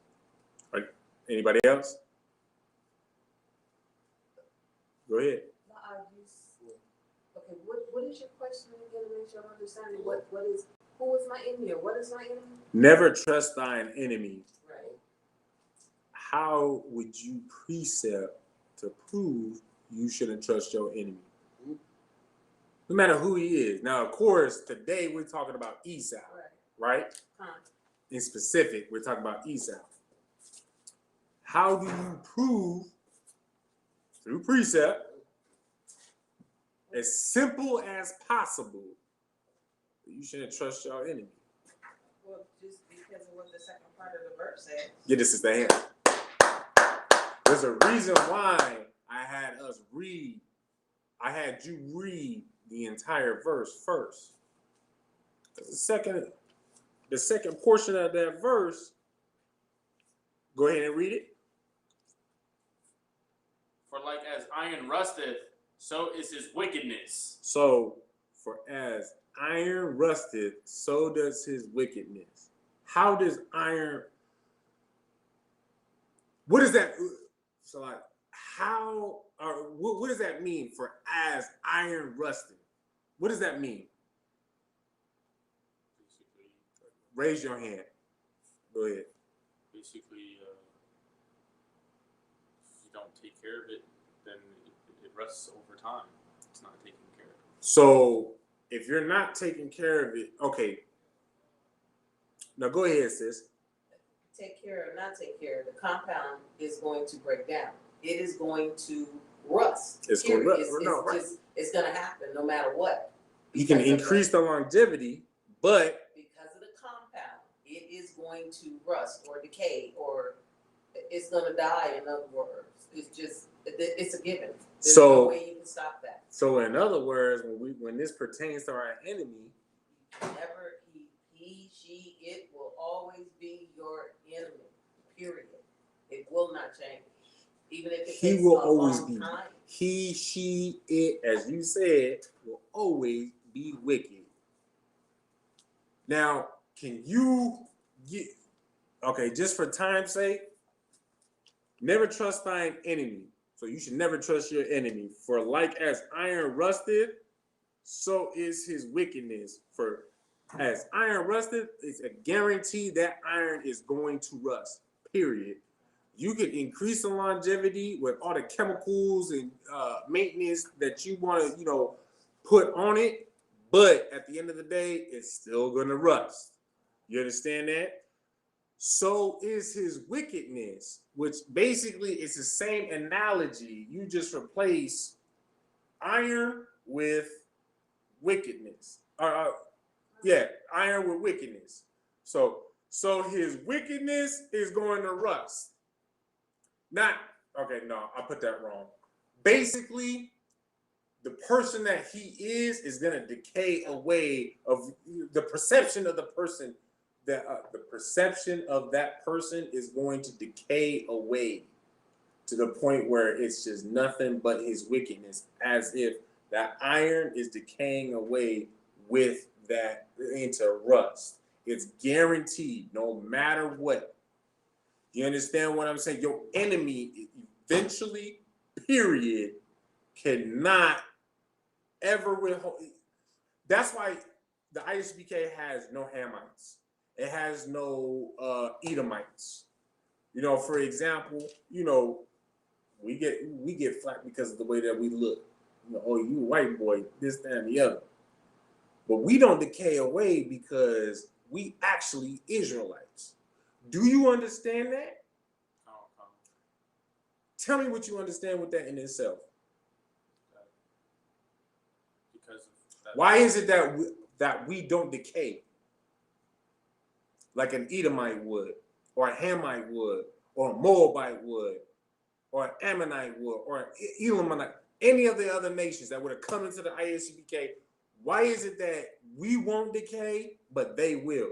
Anybody else? Go ahead. Okay, what is your question again to make sure I'm understanding? Who is my enemy or what is my enemy? Never trust thine enemy. Right. How would you precept to prove you shouldn't trust your enemy? No matter who he is. Now, of course, today we're talking about Esau, right? In specific, we're talking about Esau. How do you prove through precept, as simple as possible, that you shouldn't trust your enemy? Well, just because of what the second part of the verse says. Yeah, this is the hand. There's a reason why I had you read the entire verse first. The second portion of that verse, go ahead and read it. For like as iron rusteth, so is his wickedness. So, for as iron rusteth, so does his wickedness. How does iron? What is that? So, like, how? Or what does that mean? For as iron rusted, what does that mean? Basically, Raise your hand. Go ahead. Basically, if you don't take care of it, then it rusts over time. It's not taken care of. So if you're not taking care of it, okay. Now go ahead, sis. Take care or not take care, the compound is going to break down. It is going to rust. It's gonna period. rust. It's No, right. just, it's gonna happen no matter what. You can Because of increase the longevity, but because of the compound, it is going to rust or decay, or it's gonna die. In other words, it's just, it's a given. There's no way you can stop that. so in other words, when this pertains to our enemy, Never, he, she, it will always be your enemy. Period. It will not change, even if it he takes will a always long be. time. He, she, it, as you said, will always be wicked. Now, can you get, okay, just for time's sake, never trust thine enemy. So you should never trust your enemy. For like as iron rusted, so is his wickedness. For as iron rusted, it's a guarantee that iron is going to rust, period. You can increase the longevity with all the chemicals and maintenance that you want to, put on it, but at the end of the day, it's still gonna rust. You understand that? So is his wickedness, which basically is the same analogy. You just replace iron with wickedness. Yeah, iron with wickedness. So his wickedness is going to rust. Not okay. No, I put that wrong. Basically, the person that he is gonna decay away. Of the perception of the person, that the perception of that person is going to decay away to the point where it's just nothing but his wickedness, as if that iron is decaying away with that into rust. It's guaranteed, no matter what. You understand what I'm saying? Your enemy eventually, period, cannot ever withhold. That's why the ISUPK has no Hamites. It has no Edomites. For example, we get flack because of the way that we look. Oh, you white boy, this, that, and the other. But we don't decay away because we actually Israelites. Do you understand that? Tell me what you understand with that in itself. Because of that. Why is it that we don't decay like an Edomite would, or a Hamite would, or a Moabite would, or an Ammonite would, or an Elamite, any of the other nations that would have come into the ISUPK? Why is it that we won't decay, but they will?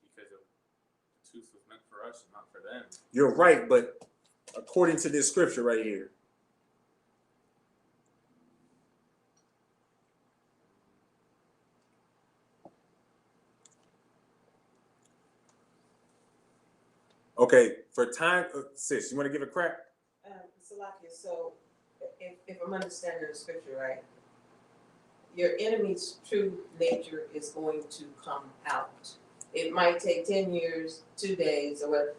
Because the truth was meant for us and not for them. You're right, but according to this scripture right here. Okay, for time, sis, you want to give a crack? Salakia, so if I'm understanding the scripture right, your enemy's true nature is going to come out. It might take 10 years, 2 days, or whatever.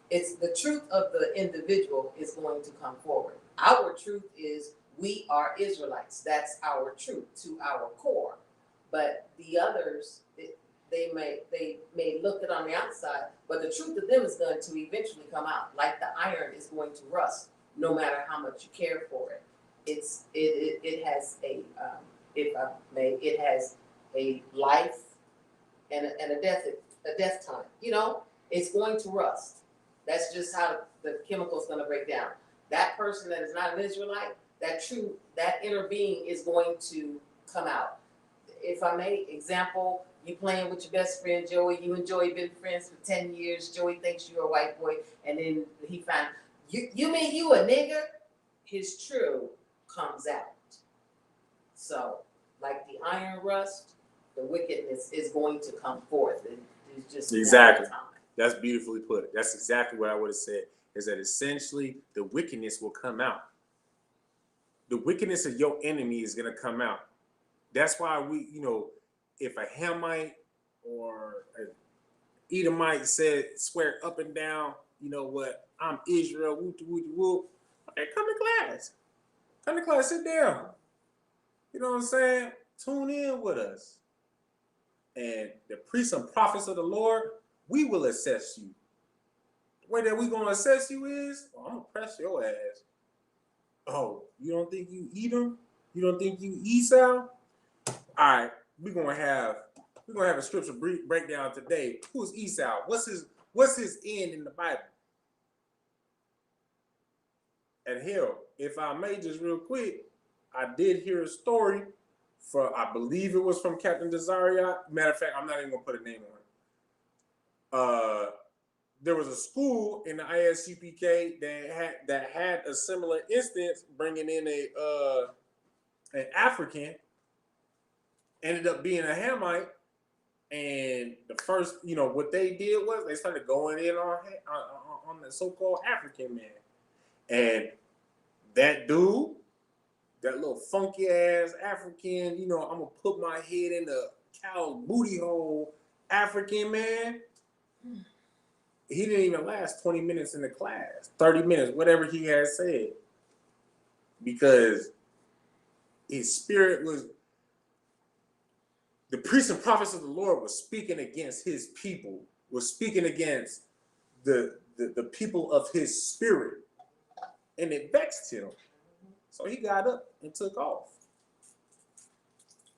It's the truth of the individual is going to come forward. Our truth is we are Israelites. That's our truth to our core. But the others, they may look it on the outside, but the truth of them is going to eventually come out. Like the iron is going to rust, no matter how much you care for it. It has a it has a life and a death time. It's going to rust. That's just how the chemical is going to break down. That person that is not an Israelite, that inner being is going to come out. If I may, example, you playing with your best friend Joey, you and Joey been friends for 10 years, Joey thinks you're a white boy, and then he found, you mean you a nigger? His true comes out. So, like the iron rust, the wickedness is going to come forth. It's just Exactly. time. That's beautifully put. That's exactly what I would have said, is that essentially the wickedness will come out. The wickedness of your enemy is going to come out. That's why we, if a Hamite or an Edomite swear up and down, I'm Israel, woo. Okay, come to class. Come to class, sit down. You know what I'm saying? Tune in with us. And the priests and prophets of the Lord, we will assess you. The way that we're going to assess you is, I'm going to press your ass. Oh, you don't think you Edom? You don't think you Esau? All right, we're gonna have a scripture breakdown today. Who's Esau? What's his end in the Bible? And hell, if I may just real quick, I did hear a story I believe it was from Captain Desariat. Matter of fact, I'm not even gonna put a name on it. There was a school in the ISUPK that had a similar instance, bringing in an African, ended up being a Hamite, and the first, what they did was they started going in on the so-called African man, and that dude, that little funky ass African, I'm gonna put my head in the cow's booty hole African man. He didn't even last 20 minutes in the class, 30 minutes, whatever he had said, because his spirit was, the priests and prophets of the Lord was speaking against his people, was speaking against the people of his spirit, and it vexed him. So he got up and took off.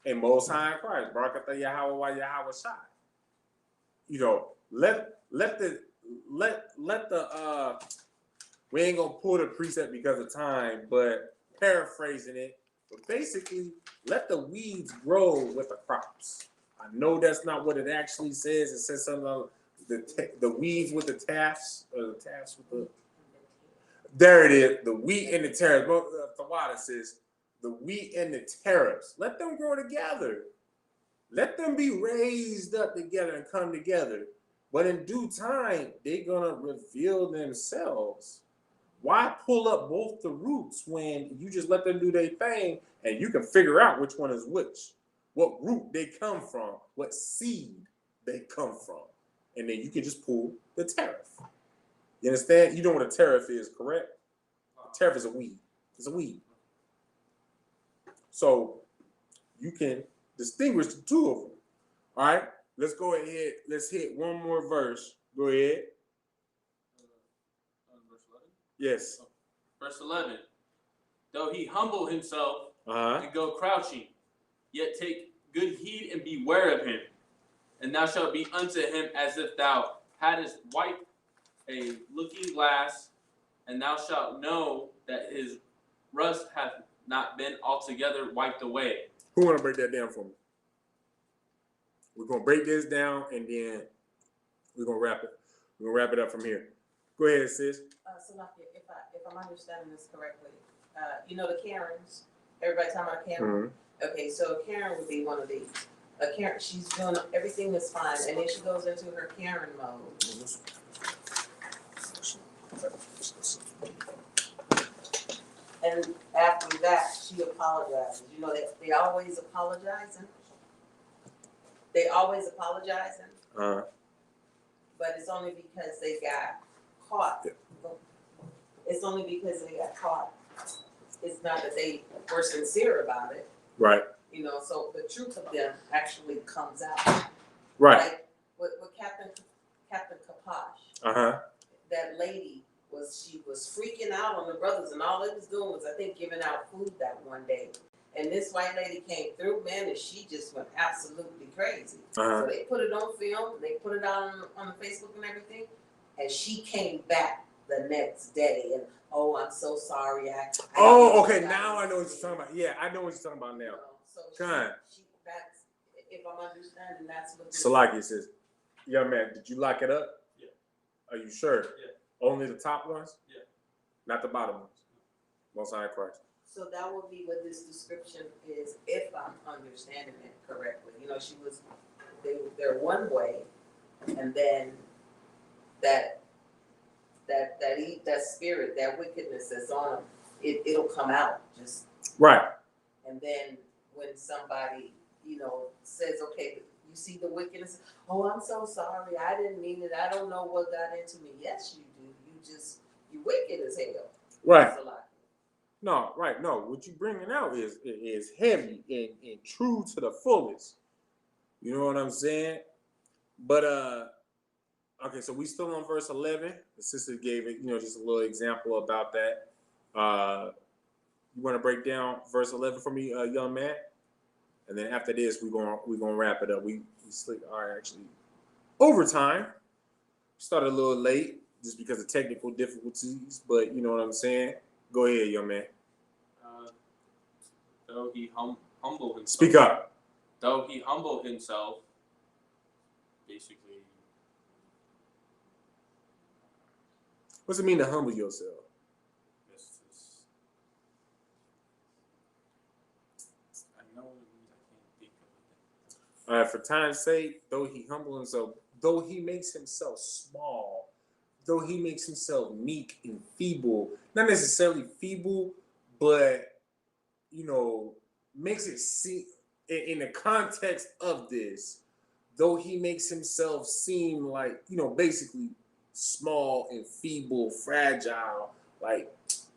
And Most High in Christ, Barakatah Yahweh Yahweh Shai. Let the we ain't gonna pull the precept because of time, but paraphrasing it, but basically let the weeds grow with the crops. I know that's not what it actually says. It says something about the weeds with the taffs, or the taffs with the. There it is. The wheat and the tares. The water says the wheat and the tares. Let them grow together. Let them be raised up together and come together. But in due time, they're gonna reveal themselves. Why pull up both the roots when you just let them do their thing and you can figure out which one is which, what root they come from, what seed they come from, and then you can just pull the tariff. You understand? You know what a tariff is, correct? A tariff is a weed. It's a weed. So you can distinguish the two of them. All right, let's go ahead. Let's hit one more verse. Go ahead. Verse 11? Yes. Verse 11. Though he humble himself Uh-huh. and go crouching, yet take good heed and beware of him. And thou shalt be unto him as if thou hadst wiped a looking glass, and thou shalt know that his rust hath not been altogether wiped away. Who want to break that down for me? We're gonna break this down and then we're gonna wrap it. We're gonna wrap it up from here. Go ahead, sis. Salakia, if I'm understanding this correctly, the Karens. Everybody talking about Karen. Mm-hmm. Okay, so Karen would be one of these. A Karen, she's doing everything is fine, and then she goes into her Karen mode. And after that, she apologizes. They always apologizing. They always apologizing. Uh-huh. But it's only because they got caught. Yeah. It's only because they got caught. It's not that they were sincere about it. Right. So the truth of them actually comes out. Right. Like with Captain Kaposh. Uh-huh. That lady she was freaking out on the brothers, and all they was doing was, I think, giving out food that one day. And this white lady came through, man, and she just went absolutely crazy. Uh-huh. So they put it on film, they put it out on Facebook and everything, and she came back the next day and, oh, I'm so sorry. Okay, now I know what you're talking about. Yeah, I know what you're talking about now. So that's, if I'm understanding, that's what. Salakia says, young man, did you lock it up? Yeah. Are you sure? Yeah. Only the top ones? Yeah. Not the bottom ones. Most High Christ. So that would be what this description is, if I'm understanding it correctly. They're one way, and then that spirit, that wickedness that's on them, it'll come out just. Right. And then when somebody, says, okay, you see the wickedness, oh, I'm so sorry, I didn't mean it, I don't know what got into me. Yes, you do. You wicked as hell. Right. No, right. No, what you bringing out is heavy and true to the fullest. You know what I'm saying? But okay, so we still on verse 11. The sister gave it, just a little example about that. You want to break down verse 11 for me, young man? And then after this, we're gonna wrap it up. We are actually overtime. Started a little late just because of technical difficulties, but you know what I'm saying. Go ahead, young man. Though he humble himself. Speak up. Though he humble himself, basically. What's it mean to humble yourself? I know it means I can't think of it. All right, for time's sake, though he humble himself, though he makes himself small, though he makes himself meek and feeble, not necessarily feeble, but makes it seem in the context of this, though he makes himself seem like, basically small and feeble, fragile, like,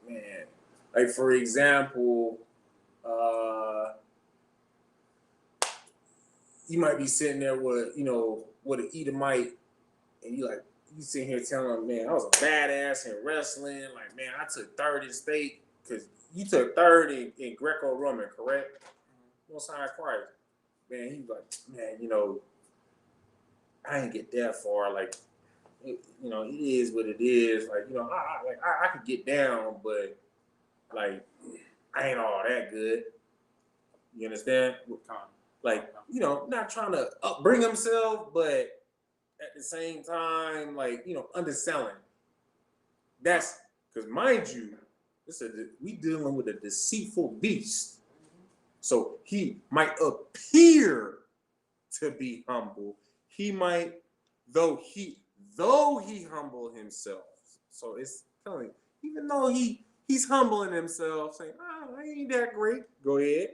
man, like for example, you might be sitting there with an Edomite, and you sitting here telling him, man, I was a badass in wrestling. Like, man, I took third in state because you took third in Greco-Roman, correct? Most High Christ. Man, he was like, man, I didn't get that far. Like, it is what it is. Like, I could get down, but like, I ain't all that good. You understand? Like, not trying to upbring himself, but at the same time, like, underselling. That's because, mind you, we dealing with a deceitful beast. So he might appear to be humble. He might, though he humble himself. So it's telling, even though he's humbling himself, saying, I ain't that great. Go ahead.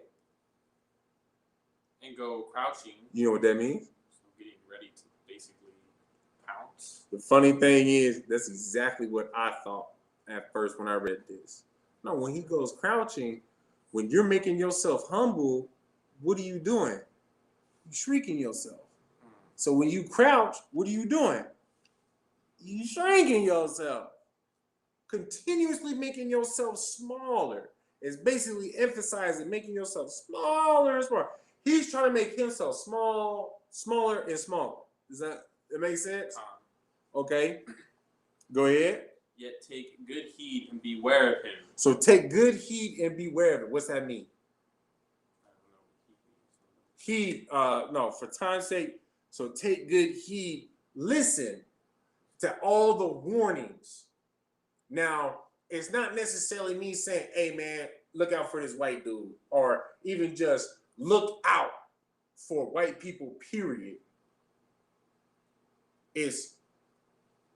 And go crouching. You know what that means? So getting ready to basically pounce. The funny thing is, that's exactly what I thought at first when I read this. No, when he goes crouching, when you're making yourself humble, what are you doing? You're shrinking yourself. So when you crouch, what are you doing? You shrinking yourself. Continuously making yourself smaller. It's basically emphasizing making yourself smaller and smaller. He's trying to make himself smaller and smaller. Does that make sense? Okay. Go ahead. Yet take good heed and beware of him. So take good heed and beware of it. What's that mean? I don't know. Heed, no, for time's sake. So take good heed. Listen to all the warnings. Now, it's not necessarily me saying, hey, man, look out for this white dude. Or even just look out for white people, period. It's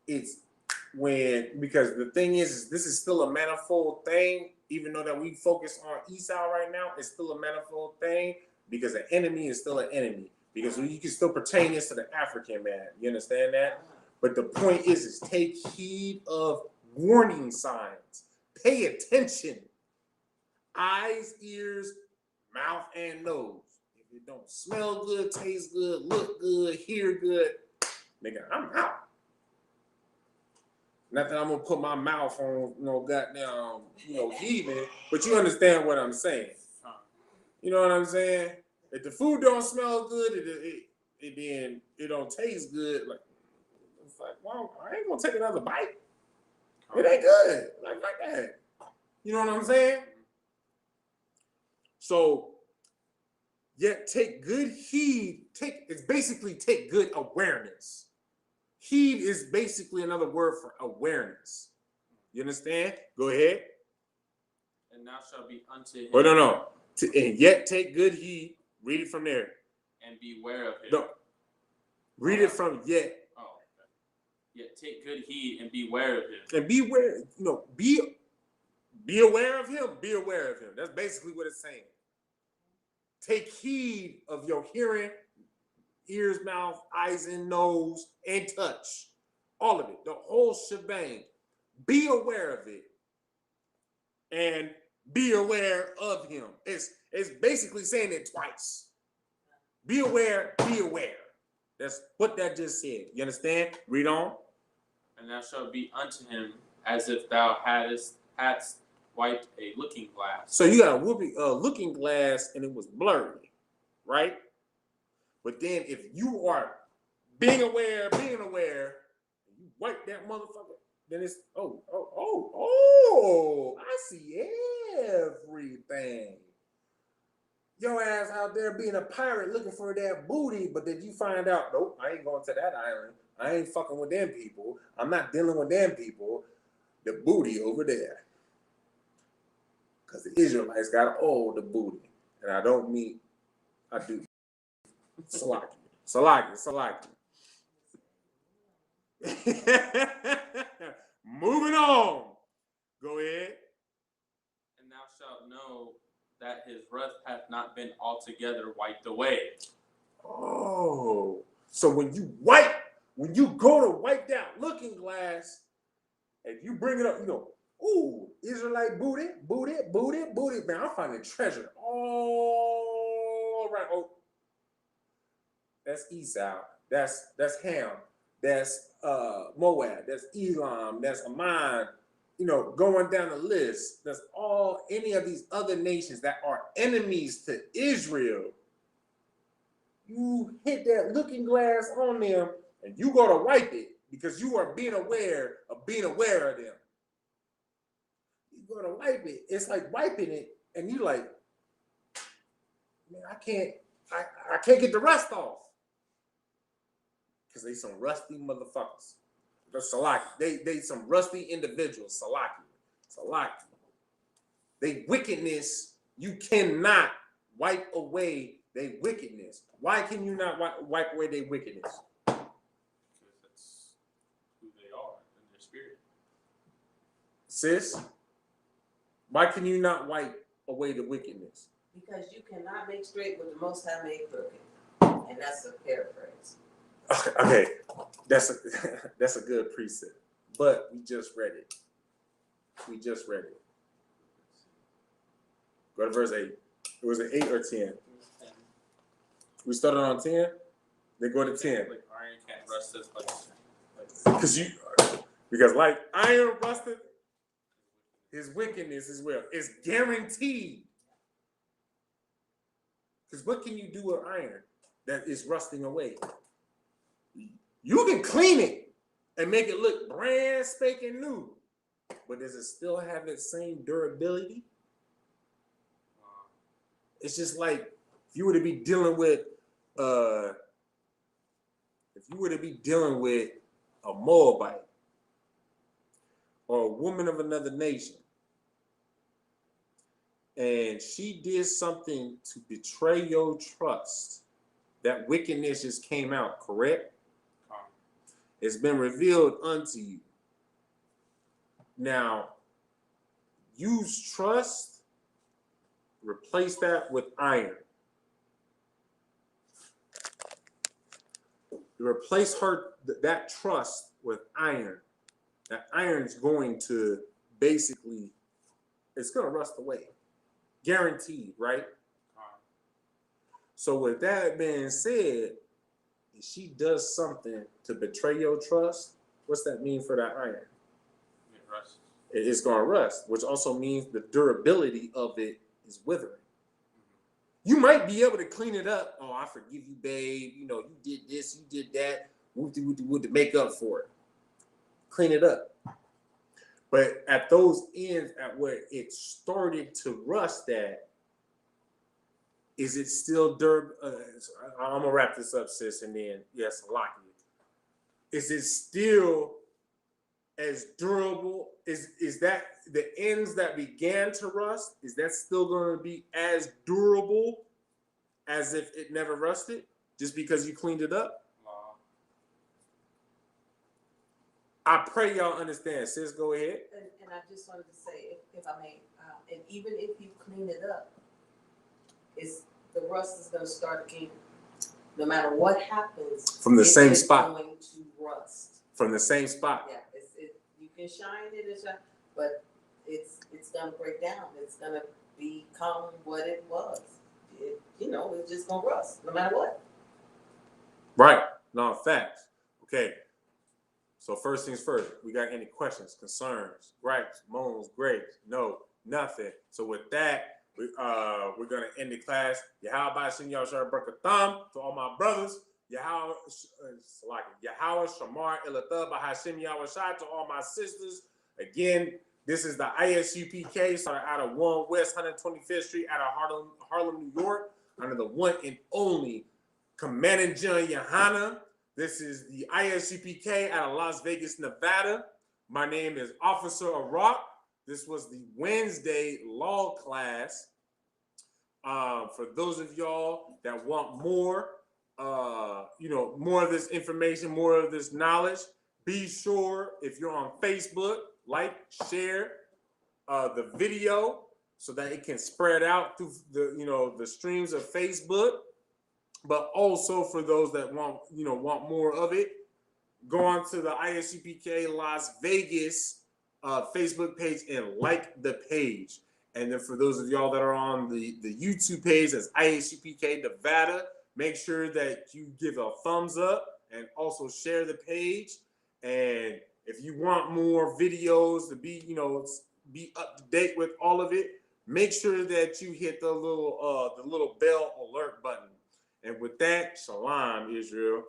because the thing is this is still a manifold thing, even though that we focus on Esau right now, it's still a manifold thing because an enemy is still an enemy. Because you can still pertain this to the African man. You understand that? But the point is take heed of warning signs. Pay attention. Eyes, ears, mouth, and nose. If it don't smell good, taste good, look good, hear good, nigga, I'm out. Not that I'm gonna put my mouth on goddamn, heaving, but you understand what I'm saying. You know what I'm saying? If the food don't smell good, it don't taste good. Like, it's like, well, I ain't gonna take another bite. It ain't good. Like that. You know what I'm saying? So, yet take good heed. It's basically take good awareness. Heed is basically another word for awareness. You understand? Go ahead. And thou shalt be unto him. Oh, no. And yet take good heed. Read it from there. And beware of him. No. Read it from yet. Oh, okay. Yet take good heed and beware of him. And beware, be aware of him. Be aware of him. That's basically what it's saying. Take heed of your hearing, ears, mouth, eyes, and nose, and touch. All of it. The whole shebang. Be aware of it. And be aware of him. It's basically saying it twice. Be aware, be aware. That's what that just said. You understand? Read on. And thou shalt be unto him as if thou hadst wiped a looking glass. So you got a looking glass and it was blurry, right? But then if you are being aware, you wipe that motherfucker, then it's I see everything. Your ass out there being a pirate looking for that booty, but then you find out, nope, I ain't going to that island. I ain't fucking with them people. I'm not dealing with them people. The booty over there. Because the Israelites got all the booty. And I don't mean, I do. Salaki. Moving on. Go ahead. And thou shalt know that his wrath hath not been altogether wiped away. Oh. So when you go to wipe that looking glass, and you bring it up, you go, ooh, Israelite booty. Man, I'm finding treasure all right. Oh, that's Esau. That's Ham. That's Moab. That's Elam. That's Ammon. Going down the list. That's all any of these other nations that are enemies to Israel. You hit that looking glass on them, and you go to wipe it because you are being aware of them. You go to wipe it. It's like wiping it, and you like, man, I can't get the rust off. Because they some rusty motherfuckers. They're Salaki. They some rusty individuals. Salaki. They wickedness, you cannot wipe away their wickedness. Why can you not wipe away their wickedness? Because that's who they are in their spirit. Sis, why can you not wipe away the wickedness? Because you cannot make straight what the Most High made crooked. And that's a paraphrase. Okay, that's a good precept. But we just read it. Go to verse 8. It was an 8 or 10. We started on 10. Then go to 10. Like iron can't rust as much. Because like iron rusted, his wickedness as well. It's guaranteed. Because what can you do with iron that is rusting away? You can clean it and make it look brand spanking new, but does it still have its same durability? It's just like if you were to be dealing with a Moabite or a woman of another nation, and she did something to betray your trust, that wickedness just came out, correct? It's been revealed unto you. Now, use trust, replace that with iron. Replace that trust with iron. That iron is going to basically, it's going to rust away. Guaranteed, right? So with that being said, if she does something to betray your trust, what's that mean for that iron? It rusts. It's going to rust, which also means the durability of it is withering. You might be able to clean it up. Oh, I forgive you, babe. You did this, you did that. Would to make up for it. Clean it up. But at those ends, at where it started to rust at, is it still durable? I'm gonna wrap this up, sis, and then yes, lock it. Is it still as durable? Is that the ends that began to rust? Is that still going to be as durable as if it never rusted, just because you cleaned it up? I pray y'all understand. Sis, go ahead. And I just wanted to say, if I may, and even if you clean it up, the rust is going to start again. No matter what happens, from the same spot. It's going to rust. From the same spot. Yeah, you can shine it, but it's going to break down. It's going to become what it was. It's just going to rust, no matter what. Right. No, facts. Okay. So first things first, we got any questions, concerns, gripes, moans, grapes? No. nothing. So with that, we're gonna end the class. Yahweh Shem Yahweh Thumb to all my brothers. Yahweh Shamar Ilathah Bahashim Yahweh Shai to all my sisters. Again, this is the ISUPK, started out of 1 West 125th Street out of Harlem, New York, under the one and only Commandant General Yohana. This is the ISUPK out of Las Vegas, Nevada. My name is Officer Arak. This was the Wednesday law class. For those of y'all that want more, more of this information, more of this knowledge, be sure if you're on Facebook, like, share the video so that it can spread out through the streams of Facebook. But also for those that want more of it, go on to the ISUPK Las Vegas Facebook page and like the page. And then for those of y'all that are on the YouTube page as ISUPK Nevada, make sure that you give a thumbs up and also share the page. And if you want more videos to be up to date with all of it, make sure that you hit the little bell alert button. And with that, shalom, Israel.